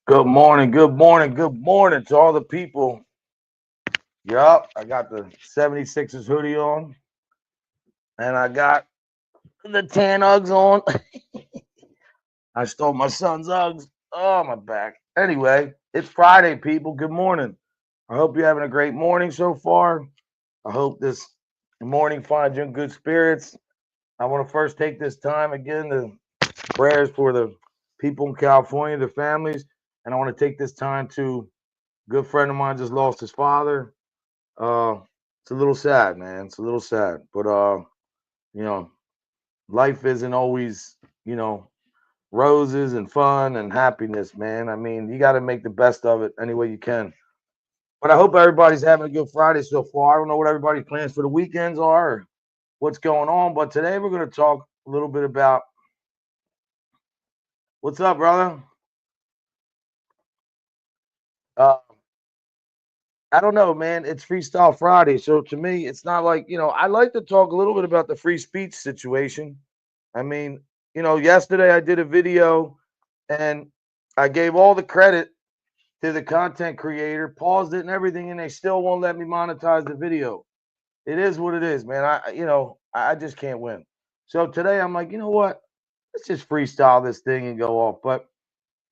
Good morning, good morning, good morning to all the people. Yup, I got the 76ers hoodie on and I got the tan Uggs on. I stole my son's Uggs. Oh, my back. Anyway, it's Friday, people. Good morning. I hope you're having a great morning so far. I hope this morning finds you in good spirits. I want to first take this time again to prayers for the people in California, their families. And I want to take this time to a good friend of mine just lost his father. Uh, it's a little sad, man. It's a little sad, but you know, life isn't always, you know, roses and fun and happiness, man. I mean, you got to make the best of it any way you can. But I hope everybody's having a good Friday so far. I don't know what everybody's plans for the weekends are, or what's going on, but today we're going to talk a little bit about what's up, brother. Uh, I don't know, man. It's Freestyle Friday, so to me, it's not like I like to talk a little bit about the free speech situation. I mean, yesterday I did a video and I gave all the credit to the content creator, paused it and everything, and they still won't let me monetize the video. It is what it is, man. I just can't win. So today I'm like, you know what? Let's just freestyle this thing and go off. But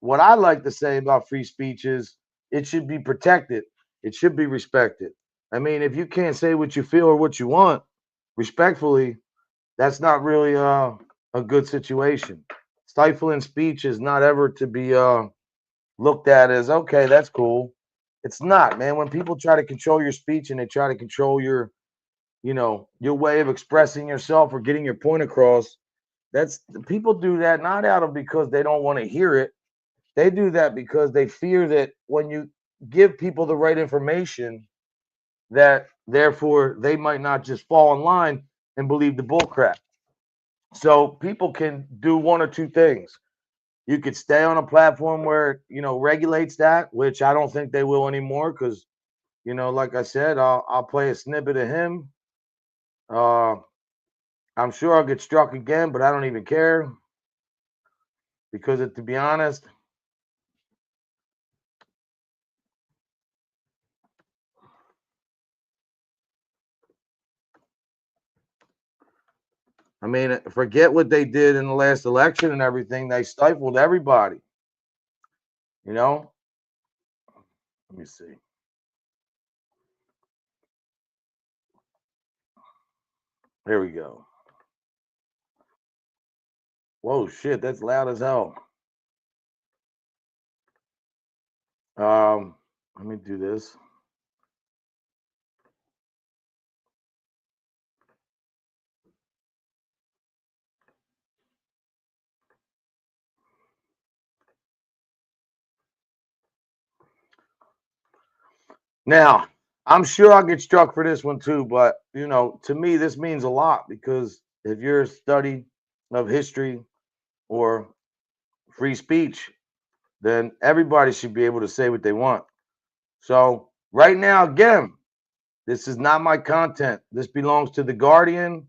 what I like to say about free speech is it should be protected. It should be respected. I mean, if you can't say what you feel or what you want respectfully, that's not really a good situation. Stifling speech is not ever to be looked at as okay, that's cool. It's not, man. When people try to control your speech and they try to control your way of expressing yourself or getting your point across, that's people do that not out of because they don't want to hear it. They do that because they fear that when you give people the right information, that therefore they might not just fall in line and believe the bull crap. So people can do one or two things. You could stay on a platform where regulates that, which I don't think they will anymore because like I said, I'll play a snippet of him. Uh, I'm sure I'll get struck again, but I don't even care because, to be honest, I mean, forget what they did in the last election and everything. They stifled everybody. You know. Let me see. Here we go. Whoa, shit, that's loud as hell. Let me do this. Now, I'm sure I'll get struck for this one too, but to me, this means a lot because if you're a study of history or free speech, then everybody should be able to say what they want. So, right now, again, this is not my content. This belongs to The Guardian.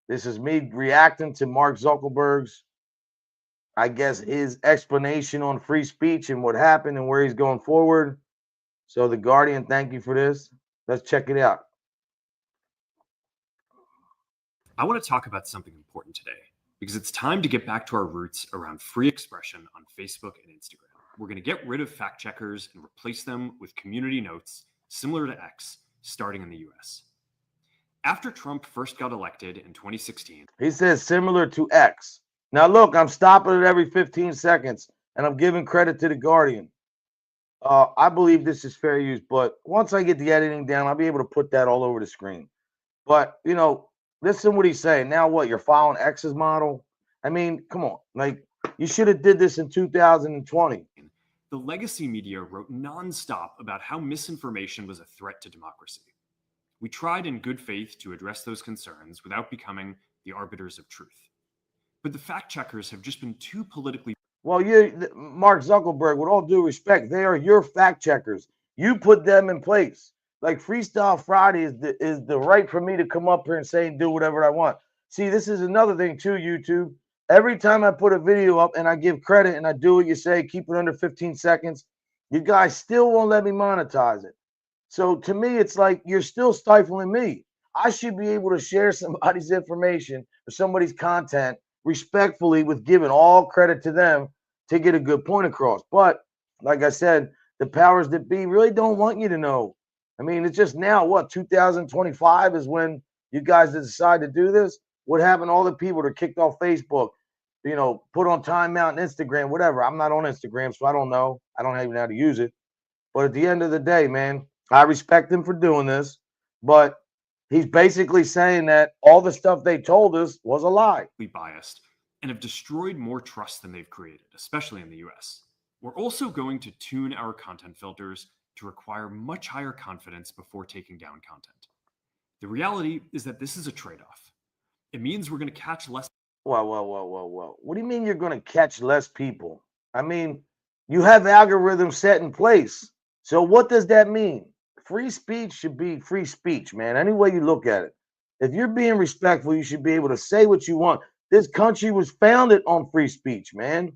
This is me reacting to Mark Zuckerberg's, I guess, his explanation on free speech and what happened and where he's going forward. So, The Guardian, thank you for this. Let's check it out. I want to talk about something important today because it's time to get back to our roots around free expression on Facebook and Instagram. We're going to get rid of fact checkers and replace them with community notes similar to X, starting in the US. After Trump first got elected in 2016, He says similar to X. Now, look, I'm stopping it every 15 seconds and I'm giving credit to The Guardian. I believe this is fair use, but once I get the editing down, I'll be able to put that all over the screen. But listen what he's saying. Now what? You're following X's model? I mean, come on. Like you should have did this in 2020. the legacy media wrote nonstop about how misinformation was a threat to democracy. We tried in good faith to address those concerns without becoming the arbiters of truth. But the fact checkers have just been too politically. Well, Mark Zuckerberg, with all due respect, they are your fact checkers. You put them in place. Like Freestyle Friday is the right for me to come up here and say and do whatever I want. See, this is another thing too, YouTube. Every time I put a video up and I give credit and I do what you say, keep it under 15 seconds, you guys still won't let me monetize it. So to me, it's like you're still stifling me. I should be able to share somebody's information or somebody's content respectfully with giving all credit to them to get a good point across. But like I said, the powers that be really don't want you to know. I mean, it's just now, what, 2025 is when you guys decide to do this? What happened to all the people that are kicked off Facebook, put on timeout and Instagram, whatever? I'm not on Instagram, so I don't know. I don't even know how to use it. But at the end of the day, man, I respect him for doing this, but he's basically saying that all the stuff they told us was a lie. Biased and have destroyed more trust than they've created, especially in the US. We're also going to tune our content filters to require much higher confidence before taking down content. The reality is that this is a trade-off. It means we're going to catch less. Whoa. What do you mean you're going to catch less people? I mean, you have algorithms set in place. So what does that mean? Free speech should be free speech, man. Any way you look at it. If you're being respectful, you should be able to say what you want. This country was founded on free speech, man.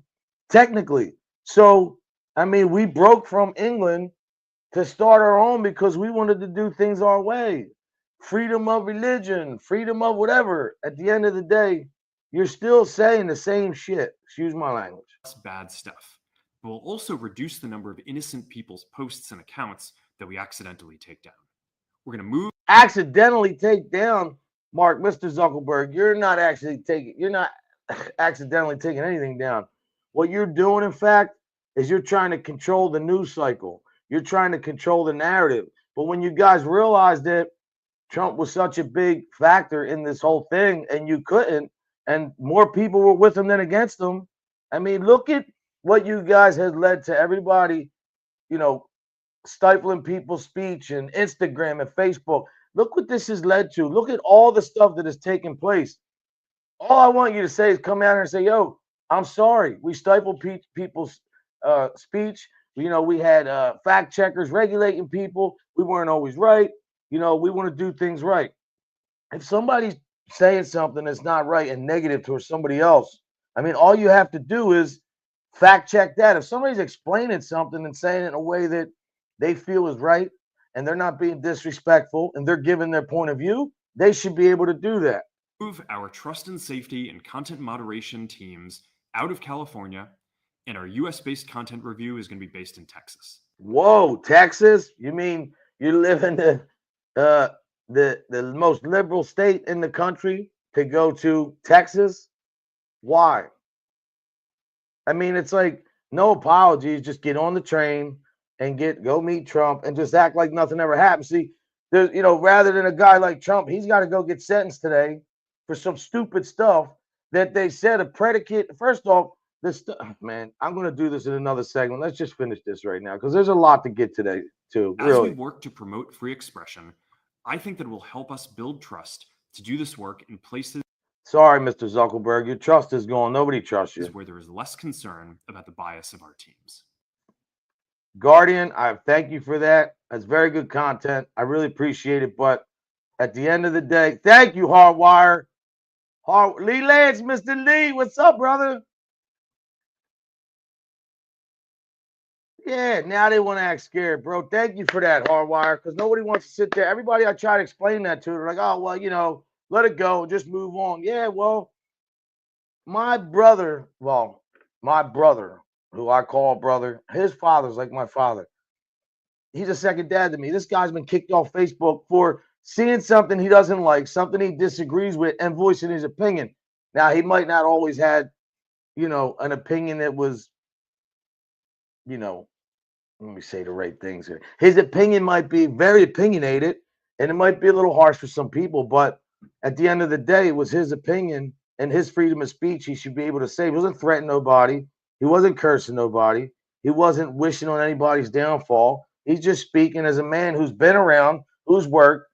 Technically. So, I mean, we broke from England to start our own because we wanted to do things our way. Freedom of religion, freedom of whatever. At the end of the day, you're still saying the same shit. Excuse my language. Bad stuff. But we'll also reduce the number of innocent people's posts and accounts that we accidentally take down. We're going to move. Accidentally take down, Mark, Mr. Zuckerberg. You're not accidentally taking anything down. What you're doing, in fact, is you're trying to control the news cycle. You're trying to control the narrative. But when you guys realized that Trump was such a big factor in this whole thing and you couldn't, and more people were with him than against him, I mean, look at what you guys has led to everybody, stifling people's speech and Instagram and Facebook. Look what this has led to. Look at all the stuff that has taken place. All I want you to say is come out here and say, yo, I'm sorry. We stifled people's speech. We had fact checkers regulating people. We weren't always right. We want to do things right. If somebody's saying something that's not right and negative towards somebody else, I mean, all you have to do is fact check that. If somebody's explaining something and saying it in a way that they feel is right and they're not being disrespectful and they're giving their point of view, they should be able to do that. Move our trust and safety and content moderation teams out of California, and our US-based content review is going to be based in Texas. Whoa, Texas? You mean you live in the most liberal state in the country to go to Texas? Why? I mean, it's like no apologies. Just get on the train and go meet Trump and just act like nothing ever happened. See, there's rather than a guy like Trump, he's got to go get sentenced today for some stupid stuff that they said a predicate. First off, man, I'm going to do this in another segment. Let's just finish this right now because there's a lot to get today too. As we work to promote free expression, I think that it will help us build trust to do this work in places. Sorry, Mr. Zuckerberg, your trust is gone. Nobody trusts you. Where there is less concern about the bias of our teams. Guardian, I thank you for that. That's very good content. I really appreciate it. But at the end of the day, thank you, Hardwire. Lee Lance, Mr. Lee, what's up, brother? Yeah, now they want to act scared, bro. Thank you for that, Hardwire, because nobody wants to sit there. Everybody I try to explain that to, they're like, oh, well, let it go, just move on. Yeah, well, my brother, who I call brother, his father's like my father. He's a second dad to me. This guy's been kicked off Facebook for seeing something he doesn't like, something he disagrees with, and voicing his opinion. Now, he might not always had, an opinion that was, let me say the right things here. His opinion might be very opinionated, and it might be a little harsh for some people, but at the end of the day, it was his opinion and his freedom of speech. He should be able to say. He wasn't threatening nobody. He wasn't cursing nobody. He wasn't wishing on anybody's downfall. He's just speaking as a man who's been around, who's worked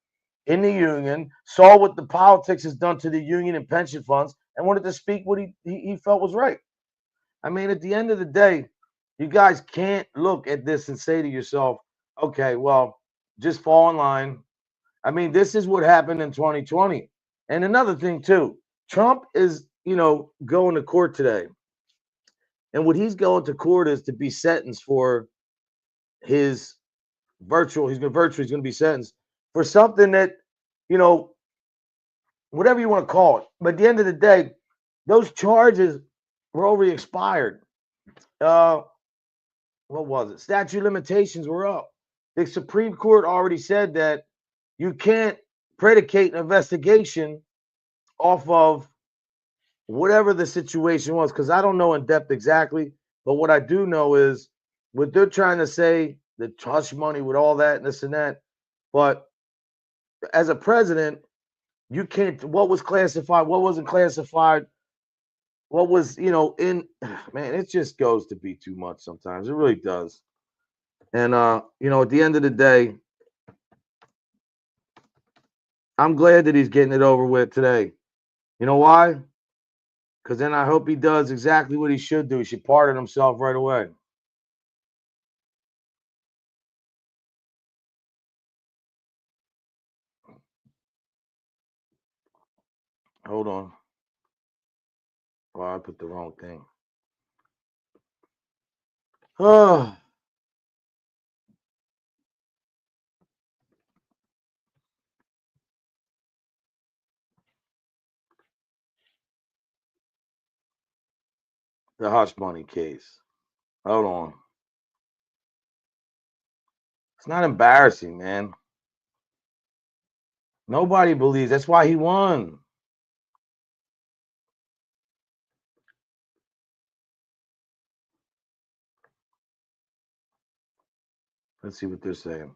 in the union, saw what the politics has done to the union and pension funds, and wanted to speak what he felt was right. I mean, at the end of the day, you guys can't look at this and say to yourself, okay, well, just fall in line. I mean, this is what happened in 2020. And another thing, too, Trump is, going to court today. And what he's going to court is to be sentenced for his he's going to be sentenced for something that, you know, whatever you want to call it. But at the end of the day, those charges were already expired. Uh, what was it? Statute limitations were up. The Supreme Court already said that you can't predicate an investigation off of whatever the situation was, because I don't know in depth exactly. But what I do know is what they're trying to say, the hush money with all that and this and that. But as a president, you can't, what was classified, what wasn't classified, what was, in, man, it just goes to be too much sometimes. It really does. And, at the end of the day, I'm glad that he's getting it over with today. You know why? Because then I hope he does exactly what he should do. He should pardon himself right away. Hold on. Well, I put the wrong thing. Oh, the hush money case. Hold on. It's not embarrassing, man. Nobody believes. That's why he won. Let's see what they're saying.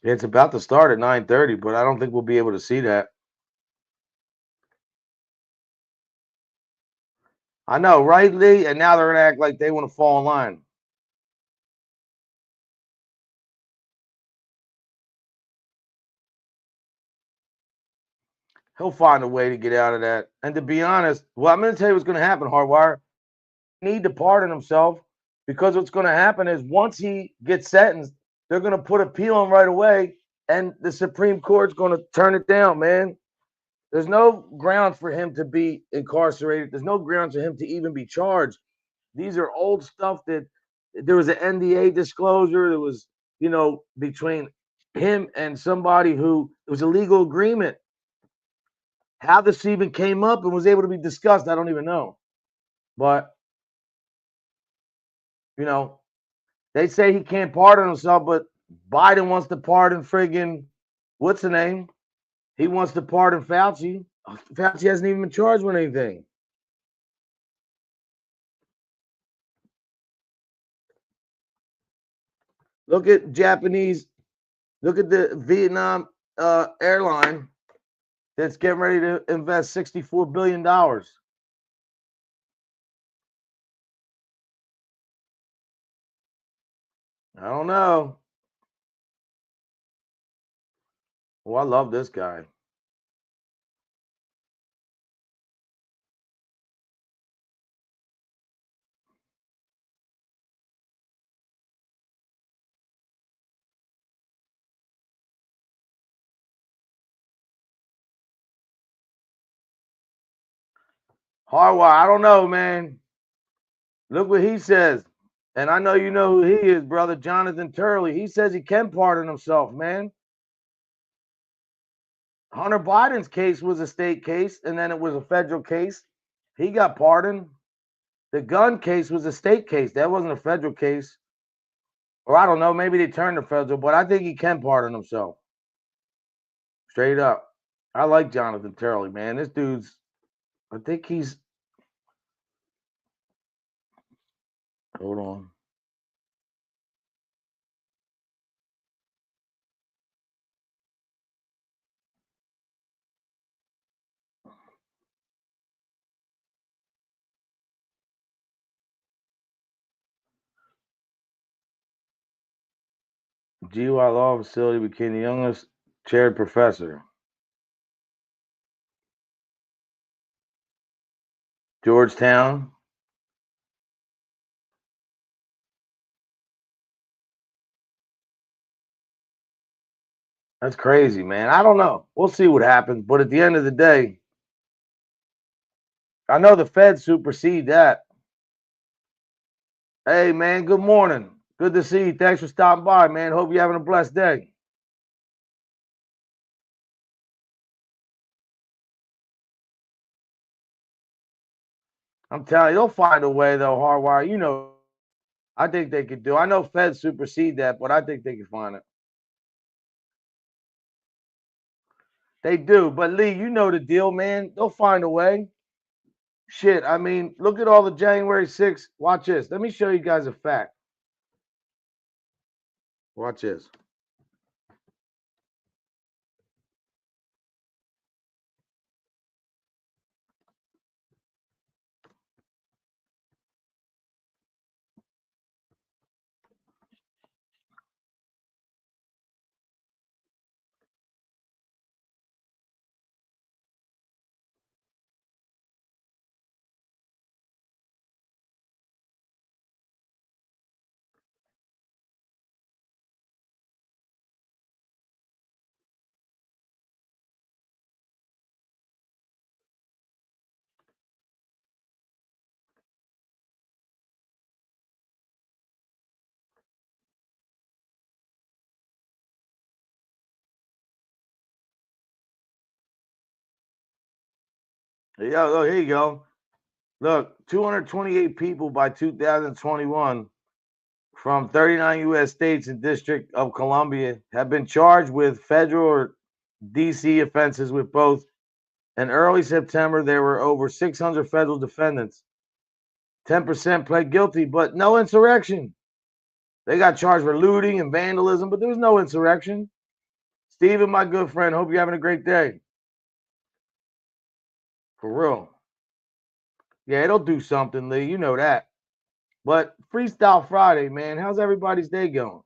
It's about to start at 9:30, but I don't think we'll be able to see that. I know, right, Lee? And now they're gonna act like they want to fall in line. He'll find a way to get out of that. And to be honest, well, I'm gonna tell you what's gonna happen, Hardwire. He need to pardon himself, because what's gonna happen is once he gets sentenced, they're gonna put appeal on right away, and the Supreme Court's gonna turn it down, man. There's no grounds for him to be incarcerated. There's no grounds for him to even be charged. These are old stuff that there was an NDA disclosure. There was, between him and somebody who it was a legal agreement. How this even came up and was able to be discussed, I don't even know. But, you know, they say he can't pardon himself, but Biden wants to pardon friggin' what's the name? He wants to pardon Fauci. Fauci hasn't even been charged with anything. Look at look at the Vietnam airline that's getting ready to invest $64 billion. I don't know. Well, I love this guy. Harwell, I don't know, man. Look what he says. And I know you know who he is, brother Jonathan Turley. He says he can pardon himself, man. Hunter Biden's case was a state case, and then it was a federal case. He got pardoned. The gun case was a state case. That wasn't a federal case. Or I don't know, maybe they turned to federal, but I think he can pardon himself. Straight up. I like Jonathan Turley, man. This dude's, I think he's, hold on. GY Law Facility became the youngest chaired professor. Georgetown. That's crazy, man. I don't know. We'll see what happens. But at the end of the day, I know the Feds supersede that. Hey, man, good morning. Good to see you. Thanks for stopping by, man. Hope you're having a blessed day. I'm telling you, they'll find a way, though, Hardwire. You know, I think they could do. I know Feds supersede that, but I think they can find it. They do. But, Lee, you know the deal, man. They'll find a way. Shit, I mean, look at all the January 6th. Watch this. Let me show you guys a fact. Watch this. Yeah, look, here you go. Look, 228 people by 2021 from 39 U.S. states and District of Columbia have been charged with federal or D.C. offenses with both. In early September, there were over 600 federal defendants. 10% pled guilty, but no insurrection. They got charged for looting and vandalism, but there was no insurrection. Steven, my good friend, hope you're having a great day. For real. Yeah, it'll do something, Lee. You know that. But Freestyle Friday, man, how's everybody's day going?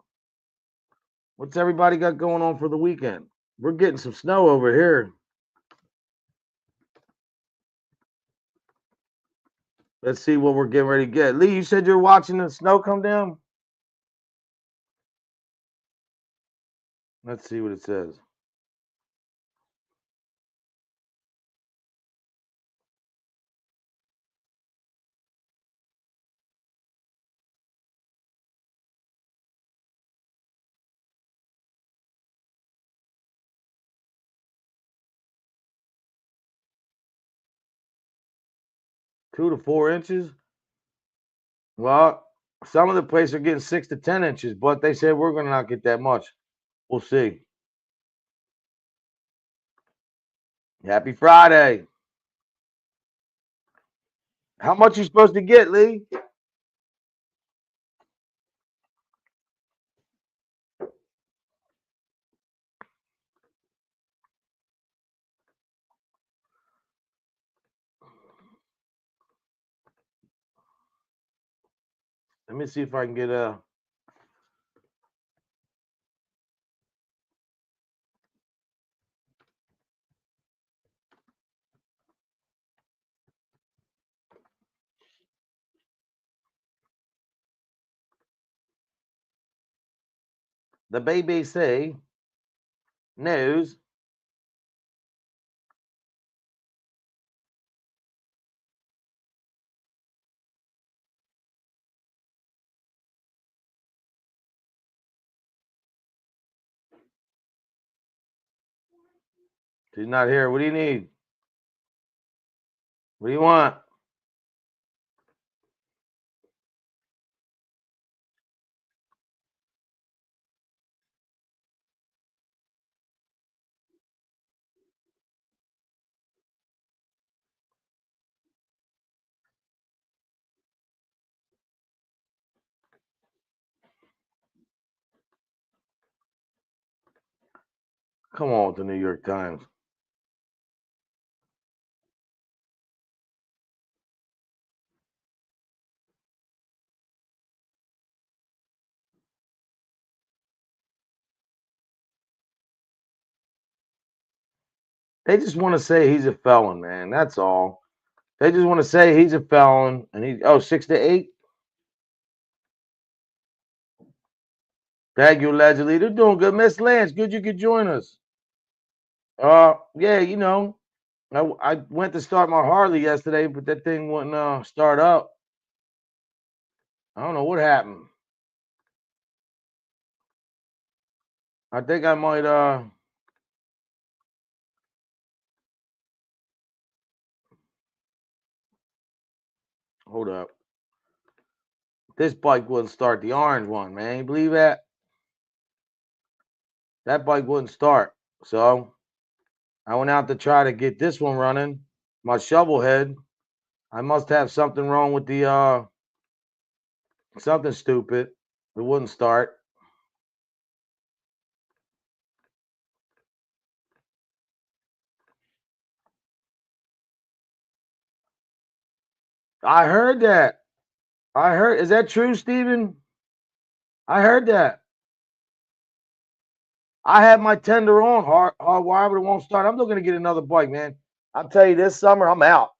What's everybody got going on for the weekend? We're getting some snow over here. Let's see what we're getting ready to get. Lee, you said you're watching the snow come down? Let's see what it says. Two to 4 inches. Well, some of the places are getting 6 to 10 inches, but they said we're going to not get that much. We'll see. Happy Friday. How much you supposed to get, Lee? Let me see if I can get a. The BBC News. She's not here. What do you need? What do you want? Come on with the New York Times. They just want to say he's a felon, man. That's all. They just want to say he's a felon, and 6 to 8. Thank you, allegedly. They're doing good. Miss Lance, good you could join us. Yeah, I went to start my Harley yesterday, but that thing wouldn't start up. I don't know what happened. I think I might hold up. This bike wouldn't start, the orange one, man. You believe that? That bike wouldn't start. So I went out to try to get this one running. My shovel head. I must have something wrong with the something stupid. It wouldn't start. I heard that. Is that true, Steven? I heard that. I had my tender on hardwired, but it won't start. I'm looking to get another bike, man. I'll tell you, this summer I'm out.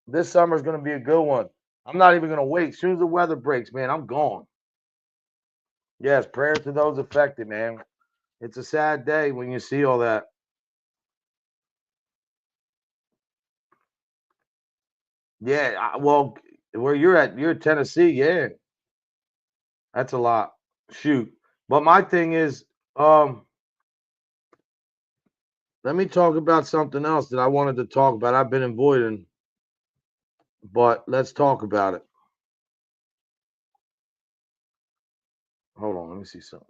This summer is going to be a good one. I'm not even going to wait. As soon as the weather breaks, man, I'm gone. Yes, prayers to those affected, man. It's a sad day when you see all that. Yeah, well, where you're Tennessee, yeah. That's a lot. Shoot. But my thing is, let me talk about something else that I wanted to talk about. I've been avoiding, but let's talk about it. Hold on, let me see something.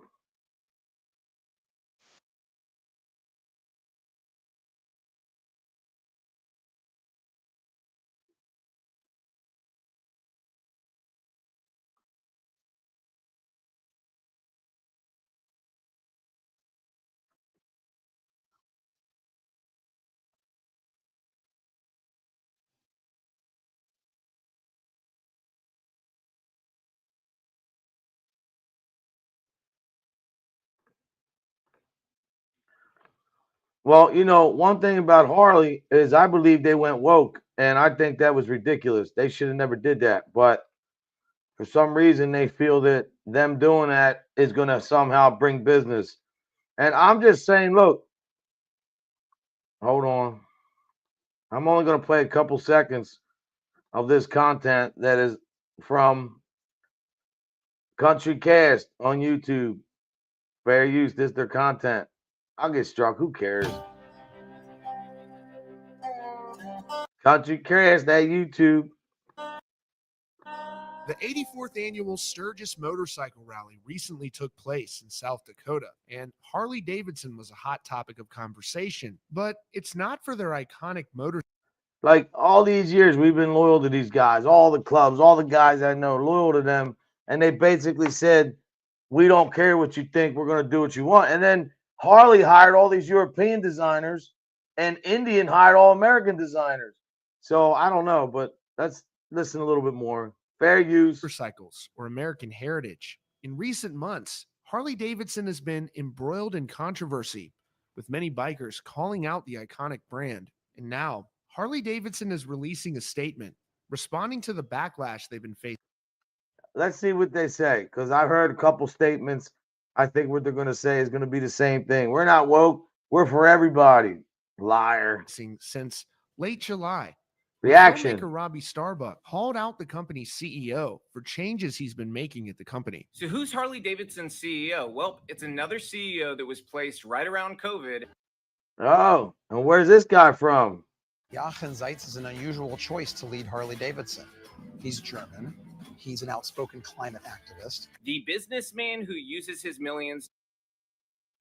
Well, one thing about Harley is I believe they went woke, and I think that was ridiculous. They should have never did that. But for some reason, they feel that them doing that is going to somehow bring business. And I'm just saying, look, hold on. I'm only going to play a couple seconds of this content that is from Country Cast on YouTube. Fair use. This is their content. I'll get struck. Who cares? Country Cast, that YouTube. The 84th annual Sturgis Motorcycle Rally recently took place in South Dakota, and Harley Davidson was a hot topic of conversation, but it's not for their iconic motorcycle. Like all these years, we've been loyal to these guys, all the clubs, all the guys I know, loyal to them. And they basically said, we don't care what you think, we're going to do what you want. And then Harley hired all these European designers, and Indian hired all American designers. So I don't know, but let's listen a little bit more. Fair use. Motorcycles or American heritage. In recent months, Harley Davidson has been embroiled in controversy, with many bikers calling out the iconic brand. And now, Harley Davidson is releasing a statement responding to the backlash they've been facing. Let's see what they say, because I've heard a couple statements. I think what they're going to say is going to be the same thing. We're not woke. We're for everybody. Liar. Since late July, Reaction. filmmaker Robbie Starbuck called out the company's CEO for changes he's been making at the company. So who's Harley Davidson's CEO? Well, it's another CEO that was placed right around COVID. Oh, and where's this guy from? Jochen Zeitz is an unusual choice to lead Harley Davidson. He's German. He's an outspoken climate activist. The businessman who uses his millions.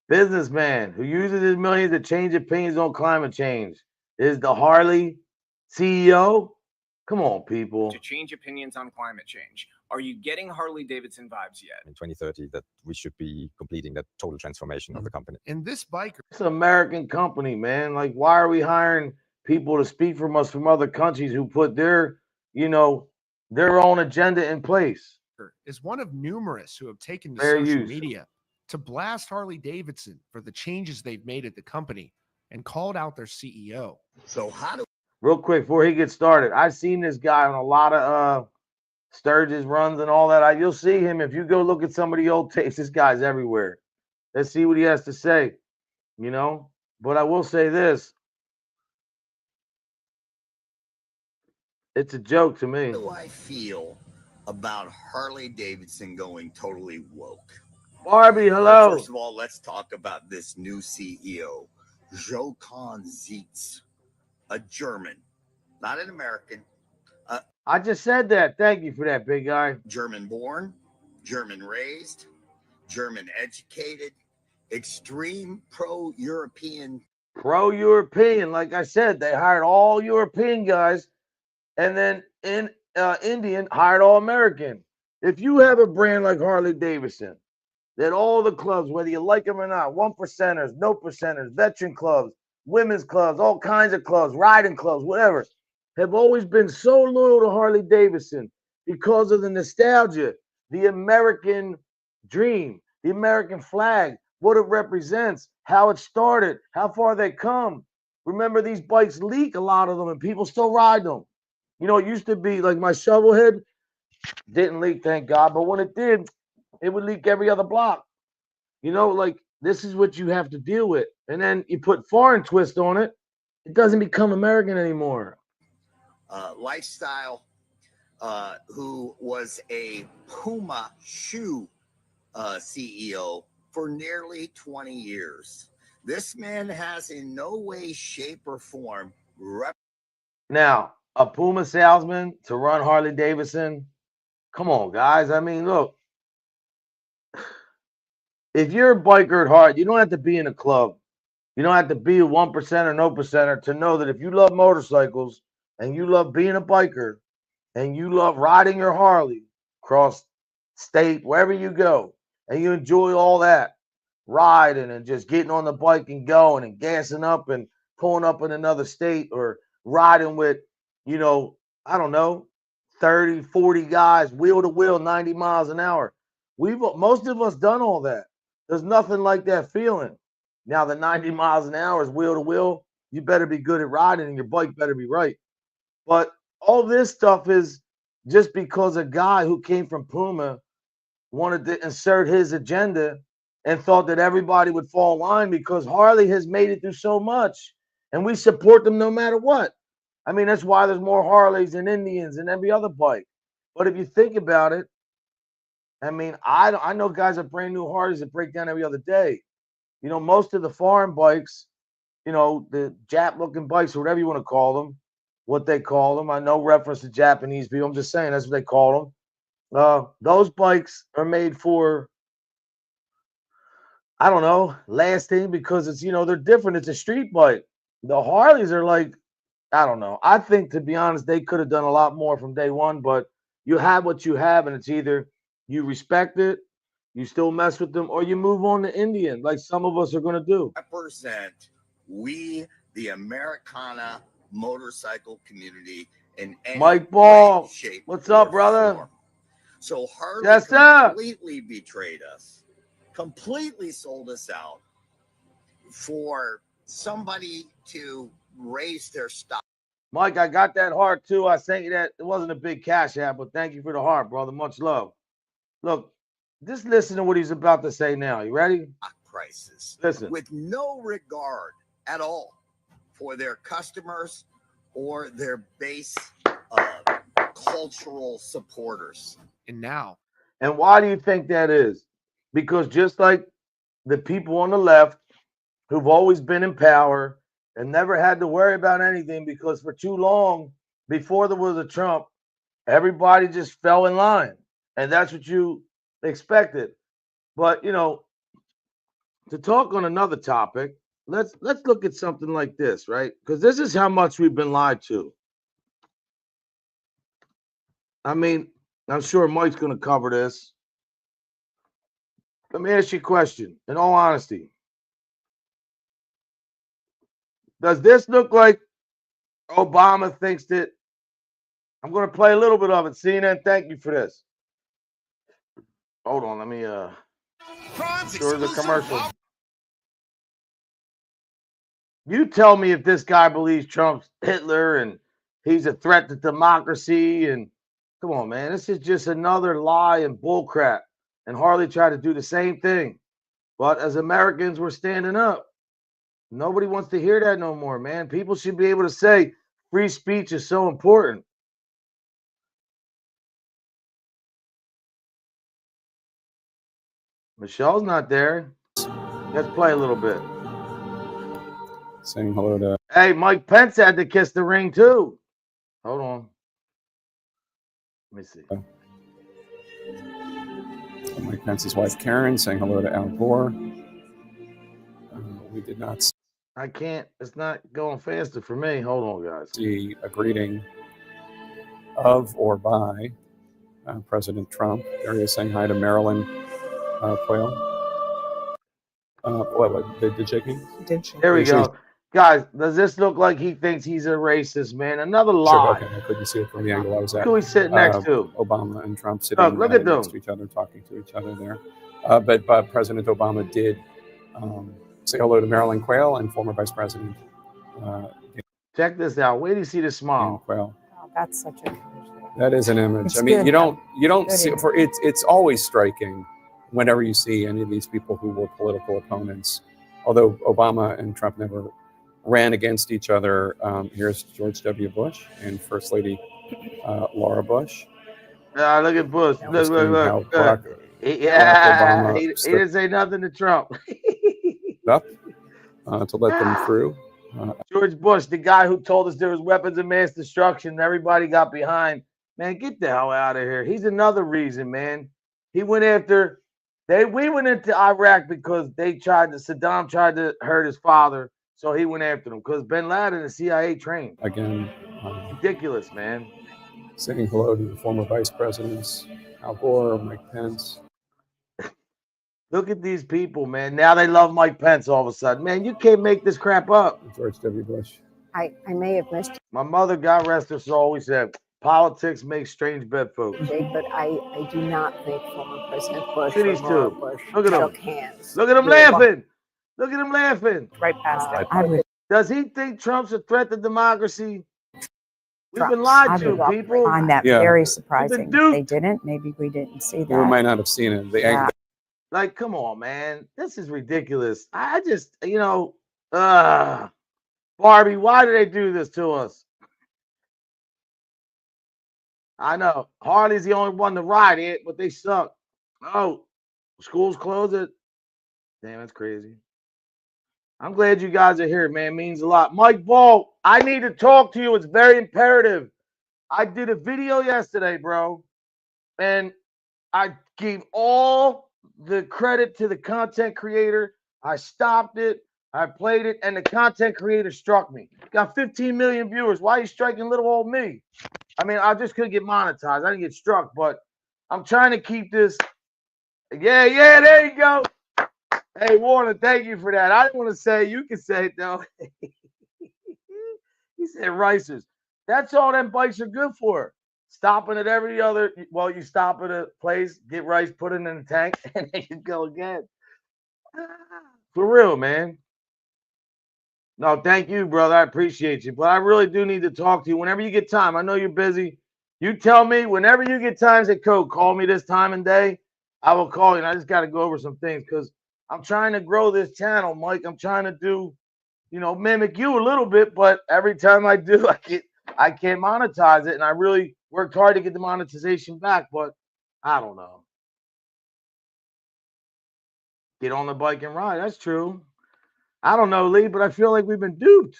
Businessman who uses his millions to change opinions on climate change is the Harley CEO? Come on, people. To change opinions on climate change. Are you getting Harley Davidson vibes yet? In 2030, that we should be completing that total transformation of the company. And this biker, it's an American company, man. Like, why are we hiring people to speak from us from other countries who put their own agenda in place? Is one of numerous who have taken to Fair social use. media to blast Harley Davidson for the changes they've made at the company and called out their CEO. So how do real quick before he gets started. I've seen this guy on a lot of Sturgis runs and all that. You'll see him if you go look at some of the old tapes. This guy's everywhere. Let's see what he has to say, you know. But I will say this: it's a joke to me. How do I feel about Harley Davidson going totally woke? Barbie, hello. First of all, let's talk about this new CEO, Jochen Zietz, a German, not an American. I just said that. Thank you for that, big guy. German born, German raised, German educated, extreme pro-European. Pro-European, like I said, they hired all European guys, and then in Indian hired all American. If you have a brand like Harley Davidson, that all the clubs, whether you like them or not, 1%ers, no percenters, veteran clubs, women's clubs, all kinds of clubs, riding clubs, whatever, have always been so loyal to Harley Davidson because of the nostalgia, the American dream, the American flag, what it represents, how it started, how far they come. Remember, these bikes leak, a lot of them, and people still ride them. You know, it used to be like my shovelhead didn't leak, thank God, but when it did, it would leak every other block. You know, like this is what you have to deal with. And then you put foreign twist on it, it doesn't become American anymore. Lifestyle, who was a Puma shoe CEO for nearly 20 years. This man has in no way, shape, or form. Now, a Puma salesman to run Harley Davidson. Come on, guys. I mean, look, if you're a biker at heart, you don't have to be in a club. You don't have to be a 1% or no percenter to know that if you love motorcycles and you love being a biker and you love riding your Harley across state, wherever you go, and you enjoy all that riding and just getting on the bike and going and gassing up and pulling up in another state or riding with, you know, I don't know, 30, 40 guys, wheel to wheel, 90 miles an hour. Most of us done all that. There's nothing like that feeling. Now, the 90 miles an hour is wheel to wheel. You better be good at riding and your bike better be right. But all this stuff is just because a guy who came from Puma wanted to insert his agenda and thought that everybody would fall in line because Harley has made it through so much and we support them no matter what. I mean, that's why there's more Harleys and Indians and every other bike. But if you think about it, I mean, I know guys that brand new Harleys that break down every other day. You know, most of the foreign bikes, you know, the Jap looking bikes, or whatever you want to call them, what they call them. I know reference to Japanese people. I'm just saying that's what they call them. Those bikes are made for, I don't know, lasting because it's, you know, they're different. It's a street bike. The Harleys are like, I don't know. I think, to be honest, they could have done a lot more from day one, but you have what you have, and it's either you respect it, you still mess with them, or you move on to Indian, like some of us are going to do. Represent we, the Americana motorcycle community, in any Mike Ball, way, shape, what's up, or brother? form. So Harley Yes, sir. completely betrayed us, completely sold us out for somebody to raise their stock. Mike, I got that heart too. I sent you that. It wasn't a big cash app, but thank you for the heart, brother. Much love. Look, just listen to what he's about to say now. You ready? Prices. Listen. With no regard at all for their customers or their base cultural supporters. And now. And why do you think that is? Because just like the people on the left who've always been in power and never had to worry about anything because for too long, before there was a Trump, everybody just fell in line. And that's what you expected. But, you know, to talk on another topic, let's look at something like this, right? Because this is how much we've been lied to. I mean, I'm sure Mike's going to cover this. Let me ask you a question, in all honesty. Does this look like Obama thinks that? I'm going to play a little bit of it. CNN, thank you for this. Hold on, let me sure the commercial. You tell me if this guy believes Trump's Hitler and he's a threat to democracy. And come on, man, this is just another lie and bullcrap. And Harley tried to do the same thing. But as Americans, we're standing up. Nobody wants to hear that no more, man. People should be able to say free speech is so important. Michelle's not there. Let's play a little bit. Saying hello to. Hey, Mike Pence had to kiss the ring too. Hold on. Let me see. Mike Pence's wife Karen saying hello to Al Gore. We did not I can't. It's not going faster for me. Hold on, guys. see a greeting of or by President Trump. There he is saying hi to Marilyn Quayle. Did shaking? There we go. Guys, does this look like he thinks he's a racist, man? Another lie. Sure, okay. I couldn't see it from the angle I was at. Who we sit next to? Obama and Trump sitting look at next them. to each other, talking to each other there. But President Obama did say hello to Marilyn Quayle and former Vice President. Check this out. Where do you see the smile? Quayle. Oh, that's such a. That is an image. It's I mean, good, you don't Good see image. for it's always striking whenever you see any of these people who were political opponents. Although Obama and Trump never ran against each other. Here's George W. Bush and First Lady Laura Bush. Look at Bush. Look. Obama He didn't say nothing to Trump. Up to let them through. George Bush, the guy who told us there was weapons of mass destruction, and everybody got behind. Man, get the hell out of here. He's another reason, man. He went after. We went into Iraq because Saddam tried to hurt his father, so he went after them because Bin Laden and CIA trained. Again, Ridiculous, man. Saying hello to the former vice presidents, Al Gore, Mike Pence. Look at these people, man. Now they love Mike Pence all of a sudden. Man, you can't make this crap up. George W. Bush. I may have missed My mother, God rest her soul, always said, politics makes strange bedfolks. it, but I do not think former President Bush Look at these or Laura two. Bush Look at them. shook hands. Look at him laughing. Look at him laughing. Right past it. I would. Does he think Trump's a threat to democracy? We've been I lied to, would people. find that Yeah. very surprising. If duped. they didn't, maybe we didn't see We that. might not have seen it. Yeah. Like, come on, man. This is ridiculous. I just, Barbie, why do they do this to us? I know. Harley's the only one to ride it, but they suck. Oh, schools close it. Damn, that's crazy. I'm glad you guys are here, man. It means a lot. Mike Ball, I need to talk to you. It's very imperative. I did a video yesterday, bro, and I gave all the credit to the content creator. I stopped it. I played it, and the content creator struck me. Got 15 million viewers. Why are you striking little old me? I mean, I just couldn't get monetized. I didn't get struck, but I'm trying to keep this. Yeah, there you go. Hey, Warner, thank you for that. I didn't want to say it. You can say it, though. He said ricers. That's all them bikes are good for. Stopping at every other, well, you stop at a place, get rice, put it in the tank, and then you go again. For real, man. No, thank you, brother. I appreciate you. But I really do need to talk to you whenever you get time. I know you're busy. You tell me whenever you get time, say, Code, call me this time and day. I will call you. And I just got to go over some things because I'm trying to grow this channel, Mike. I'm trying to do, mimic you a little bit. But every time I do, I can't monetize it. And I really worked hard to get the monetization back. But I don't know. Get on the bike and ride. That's true. I don't know, Lee, but I feel like we've been duped.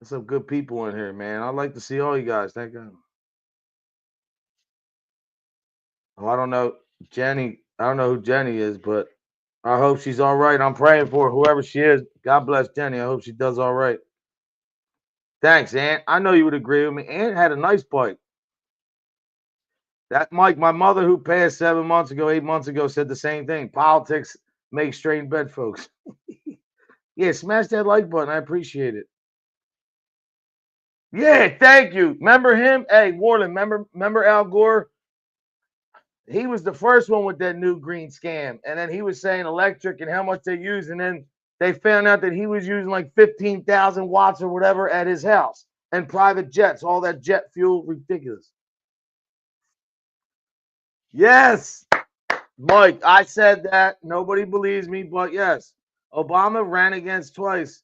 There's some good people in here, man. I'd like to see all you guys. Thank God. Oh, I don't know. Jenny, I don't know who Jenny is, but I hope she's all right. I'm praying for her, whoever she is. God bless Jenny. I hope she does all right. Thanks, Aunt. I know you would agree with me. Aunt had a nice bike. That Mike, my mother who passed 8 months ago, said the same thing. Politics make strange bed folks. Yeah, smash that like button. I appreciate it. Yeah, thank you. Remember him? Hey, Warland, remember Al Gore? He was the first one with that new green scam. And then he was saying electric and how much they use. And then they found out that he was using like 15,000 watts or whatever at his house and private jets, all that jet fuel, ridiculous. Yes, Mike, I said that. Nobody believes me, but yes, Obama ran against twice.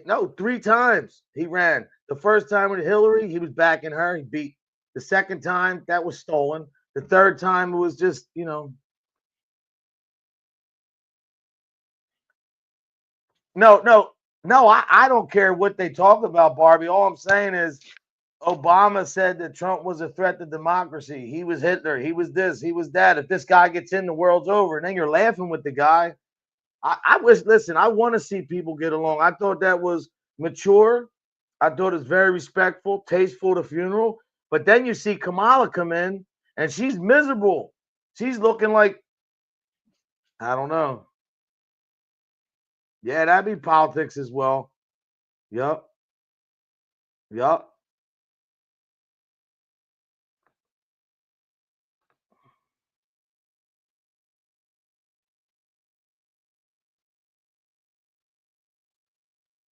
No, 3 times he ran. The first time with Hillary, he was backing her. He beat. The second time, that was stolen. The third time, it was just, no. I don't care what they talk about, Barbie. All I'm saying is Obama said that Trump was a threat to democracy. He was Hitler. He was this. He was that. If this guy gets in, the world's over. And then you're laughing with the guy. I wish, listen, I want to see people get along. I thought that was mature. I thought it was very respectful, tasteful to funeral. But then you see Kamala come in and she's miserable. She's looking like, I don't know. Yeah, that'd be politics as well. Yep. Yep.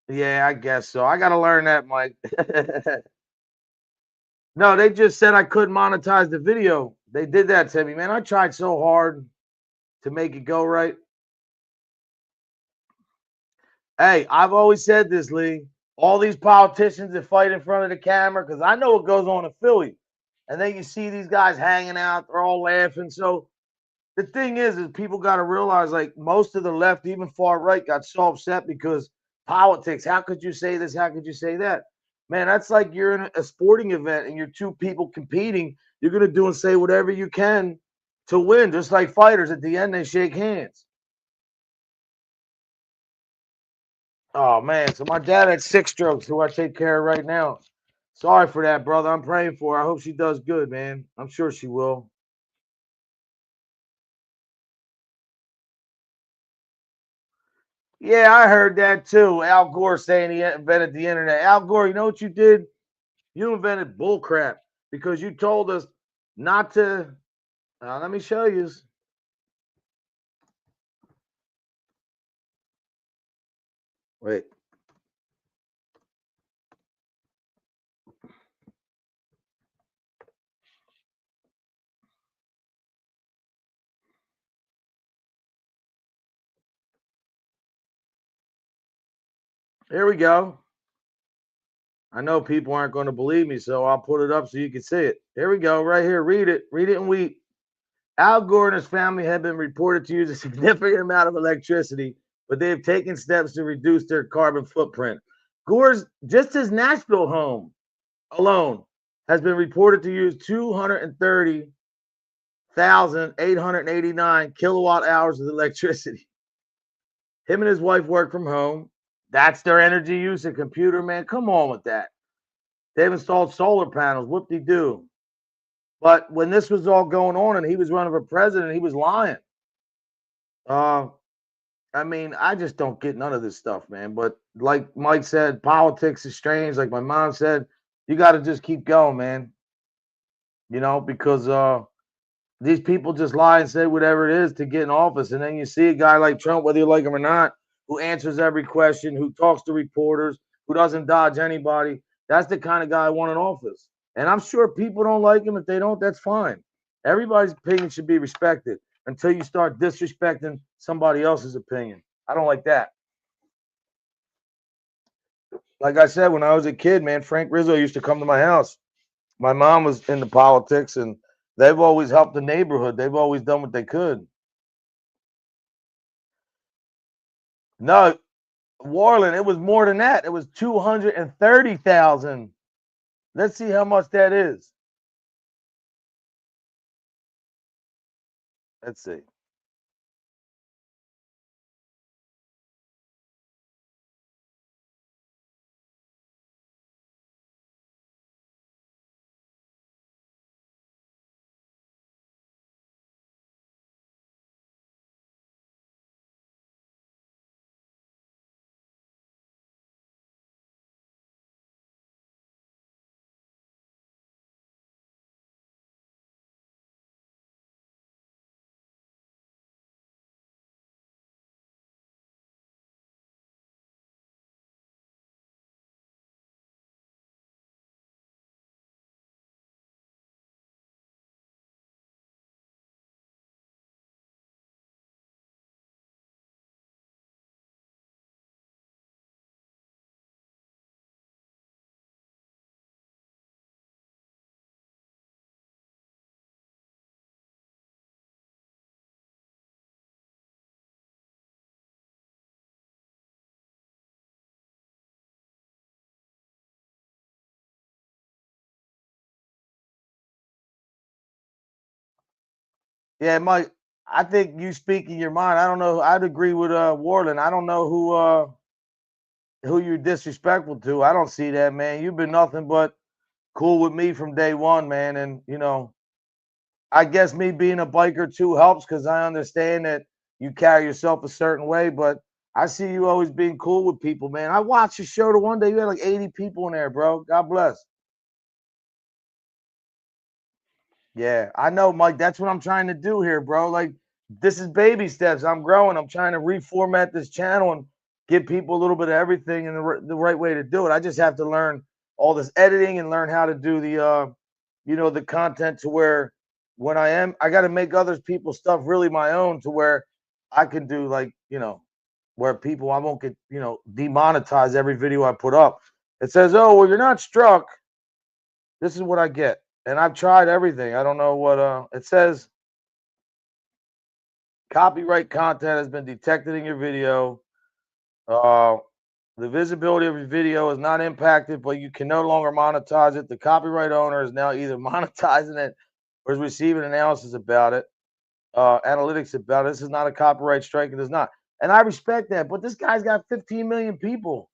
Yeah, I guess so. I got to learn that, Mike. No, they just said I couldn't monetize the video. They did that to me, man. I tried so hard to make it go right. Hey, I've always said this, Lee. All these politicians that fight in front of the camera, because I know what goes on in Philly. And then you see these guys hanging out, they're all laughing. So the thing is people got to realize, like, most of the left, even far right, got so upset because politics. How could you say this? How could you say that? Man, that's like you're in a sporting event and you're two people competing. You're going to do and say whatever you can to win, just like fighters. At the end, they shake hands. Oh, man. So my dad had 6 strokes, who I take care of right now. Sorry for that, brother. I'm praying for her. I hope she does good, man. I'm sure she will. Yeah, I heard that too. Al Gore saying he invented the internet. Al Gore, you know what you did? You invented bullcrap because you told us not to. Let me show you. Wait. Here we go. I know people aren't going to believe me, so I'll put it up so you can see it. Here we go, right here. Read it. Read it and weep. Al Gore and his family have been reported to use a significant amount of electricity, but they have taken steps to reduce their carbon footprint. Gore's, just his Nashville home alone, has been reported to use 230,889 kilowatt hours of electricity. Him and his wife work from home. That's their energy use. A computer, man. Come on with that. They've installed solar panels. Whoop de doo. But when this was all going on and he was running for president, he was lying. Uh, I mean, I just don't get none of this stuff, man. But like Mike said, politics is strange. Like my mom said, you got to just keep going, man. Because these people just lie and say whatever it is to get in office. And then you see a guy like Trump, whether you like him or not, who answers every question, who talks to reporters, who doesn't dodge anybody. That's the kind of guy I want in office. And I'm sure people don't like him. If they don't, that's fine. Everybody's opinion should be respected until you start disrespecting somebody else's opinion. I don't like that. Like I said, when I was a kid, man, Frank Rizzo used to come to my house. My mom was into politics, and they've always helped the neighborhood. They've always done what they could. No, Warland, it was more than that. It was 230,000. Let's see how much that is. Let's see. Yeah, Mike. I think you speaking your mind. I don't know. I'd agree with Warland. I don't know who you're disrespectful to. I don't see that, man. You've been nothing but cool with me from day one, man. And I guess me being a biker too helps because I understand that you carry yourself a certain way. But I see you always being cool with people, man. I watched your show the one day you had like 80 people in there, bro. God bless. Yeah, I know, Mike. That's what I'm trying to do here, bro. Like, this is baby steps. I'm growing. I'm trying to reformat this channel and give people a little bit of everything and the right way to do it. I just have to learn all this editing and learn how to do the content to where when I got to make other people's stuff really my own to where I can do like, where people, I won't get, demonetize every video I put up. It says, oh, well, you're not struck. This is what I get. And I've tried everything. I don't know what it says. Copyright content has been detected in your video. Uh, the visibility of your video is not impacted, but you can no longer monetize it. The copyright owner is now either monetizing it or is receiving analysis about it, analytics about it. This is not a copyright strike. It is not. And I respect that. But this guy's got 15 million people.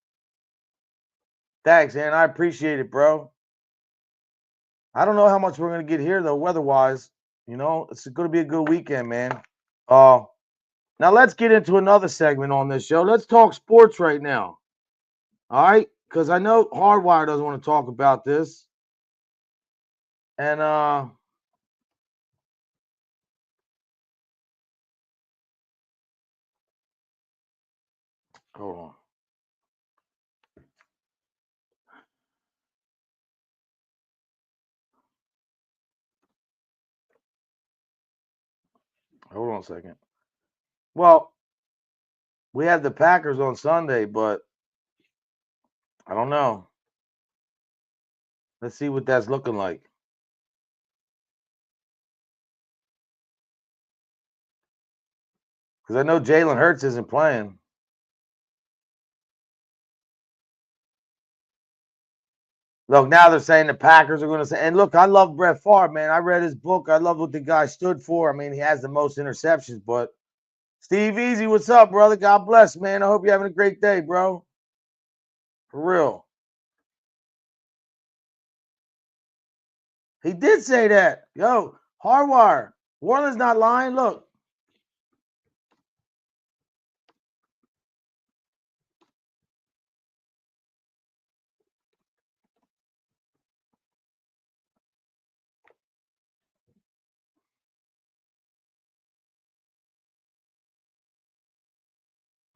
Thanks, man. I appreciate it, bro. I don't know how much we're going to get here, though, weather-wise. It's going to be a good weekend, man. Now let's get into another segment on this show. Let's talk sports right now. All right? Because I know Hardwire doesn't want to talk about this. And hold on. Hold on a second. Well, we have the Packers on Sunday, but I don't know. Let's see what that's looking like. Because I know Jalen Hurts isn't playing. Look, now they're saying the Packers are going to say, and look, I love Brett Favre, man. I read his book. I love what the guy stood for. I mean, he has the most interceptions, but Steve Easy, what's up, brother? God bless, man. I hope you're having a great day, bro. For real. He did say that. Yo, Hardwire. Warland's not lying. Look.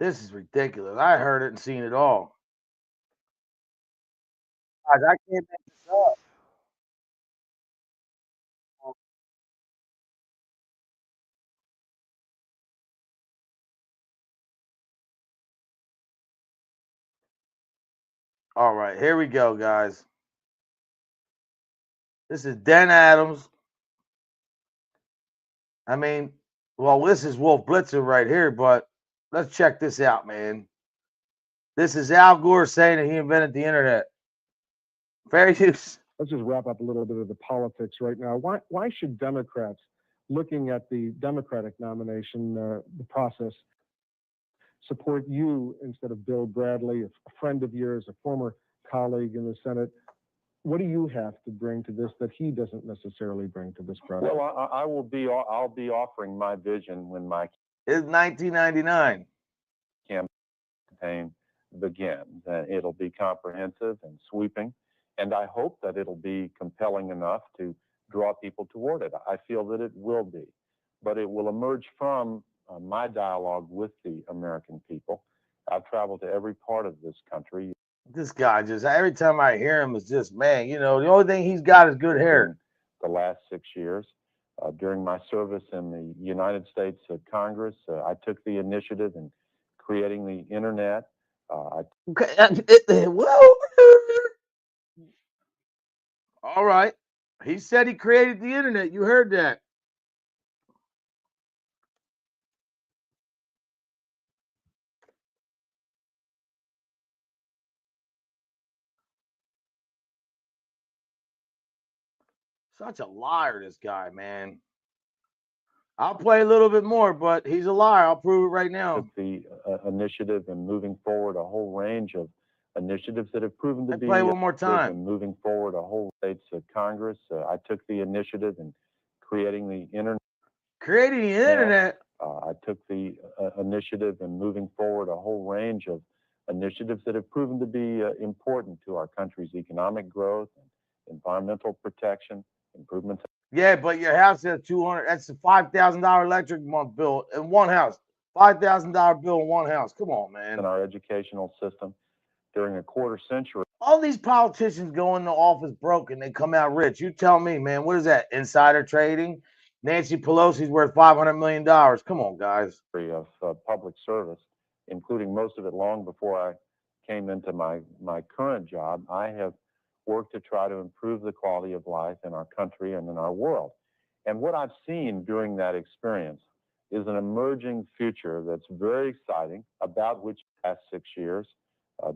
This is ridiculous. I heard it and seen it all. Guys, I can't make this up. All right, here we go, guys. This is Den Adams. I mean, well, this is Wolf Blitzer right here, but let's check this out, man. This is Al Gore saying that he invented the internet. Fair use. Let's just wrap up a little bit of the politics right now. Why should Democrats, looking at the Democratic nomination, the process, support you instead of Bill Bradley, a friend of yours, a former colleague in the Senate? What do you have to bring to this that he doesn't necessarily bring to this process? Well, I'll be offering my vision when my It's 1999. campaign begins. And it'll be comprehensive and sweeping, and I hope that it'll be compelling enough to draw people toward it. I feel that it will be, but it will emerge from my dialogue with the American people. I've traveled to every part of this country. This guy just every time I hear him is just, man, the only thing he's got is good hair. The last 6 years, during my service in the United States Congress, I took the initiative in creating the internet. Well, all right. He said he created the internet. You heard that. Such a liar, this guy, man. I'll play a little bit more, but he's a liar. I'll prove it right now. Took the initiative in moving forward a whole range of initiatives that have proven to be Play one more time. and moving forward a whole states of Congress. I took the initiative in creating the internet. Creating the internet. I took the initiative in moving forward a whole range of initiatives that have proven to be important to our country's economic growth, and environmental protection, improvements. Yeah, but your house has 200. That's a $5,000 electric month bill in one house. $5,000 bill in one house. Come on, man. In our educational system during a quarter century. All these politicians go into office broke and they come out rich. You tell me, man, what is that? Insider trading? Nancy Pelosi's worth $500 million. Come on, guys. Of public service, including most of it long before I came into my current job, I have worked to try to improve the quality of life in our country and in our world. And what I've seen during that experience is an emerging future that's very exciting, about which the past 6 years,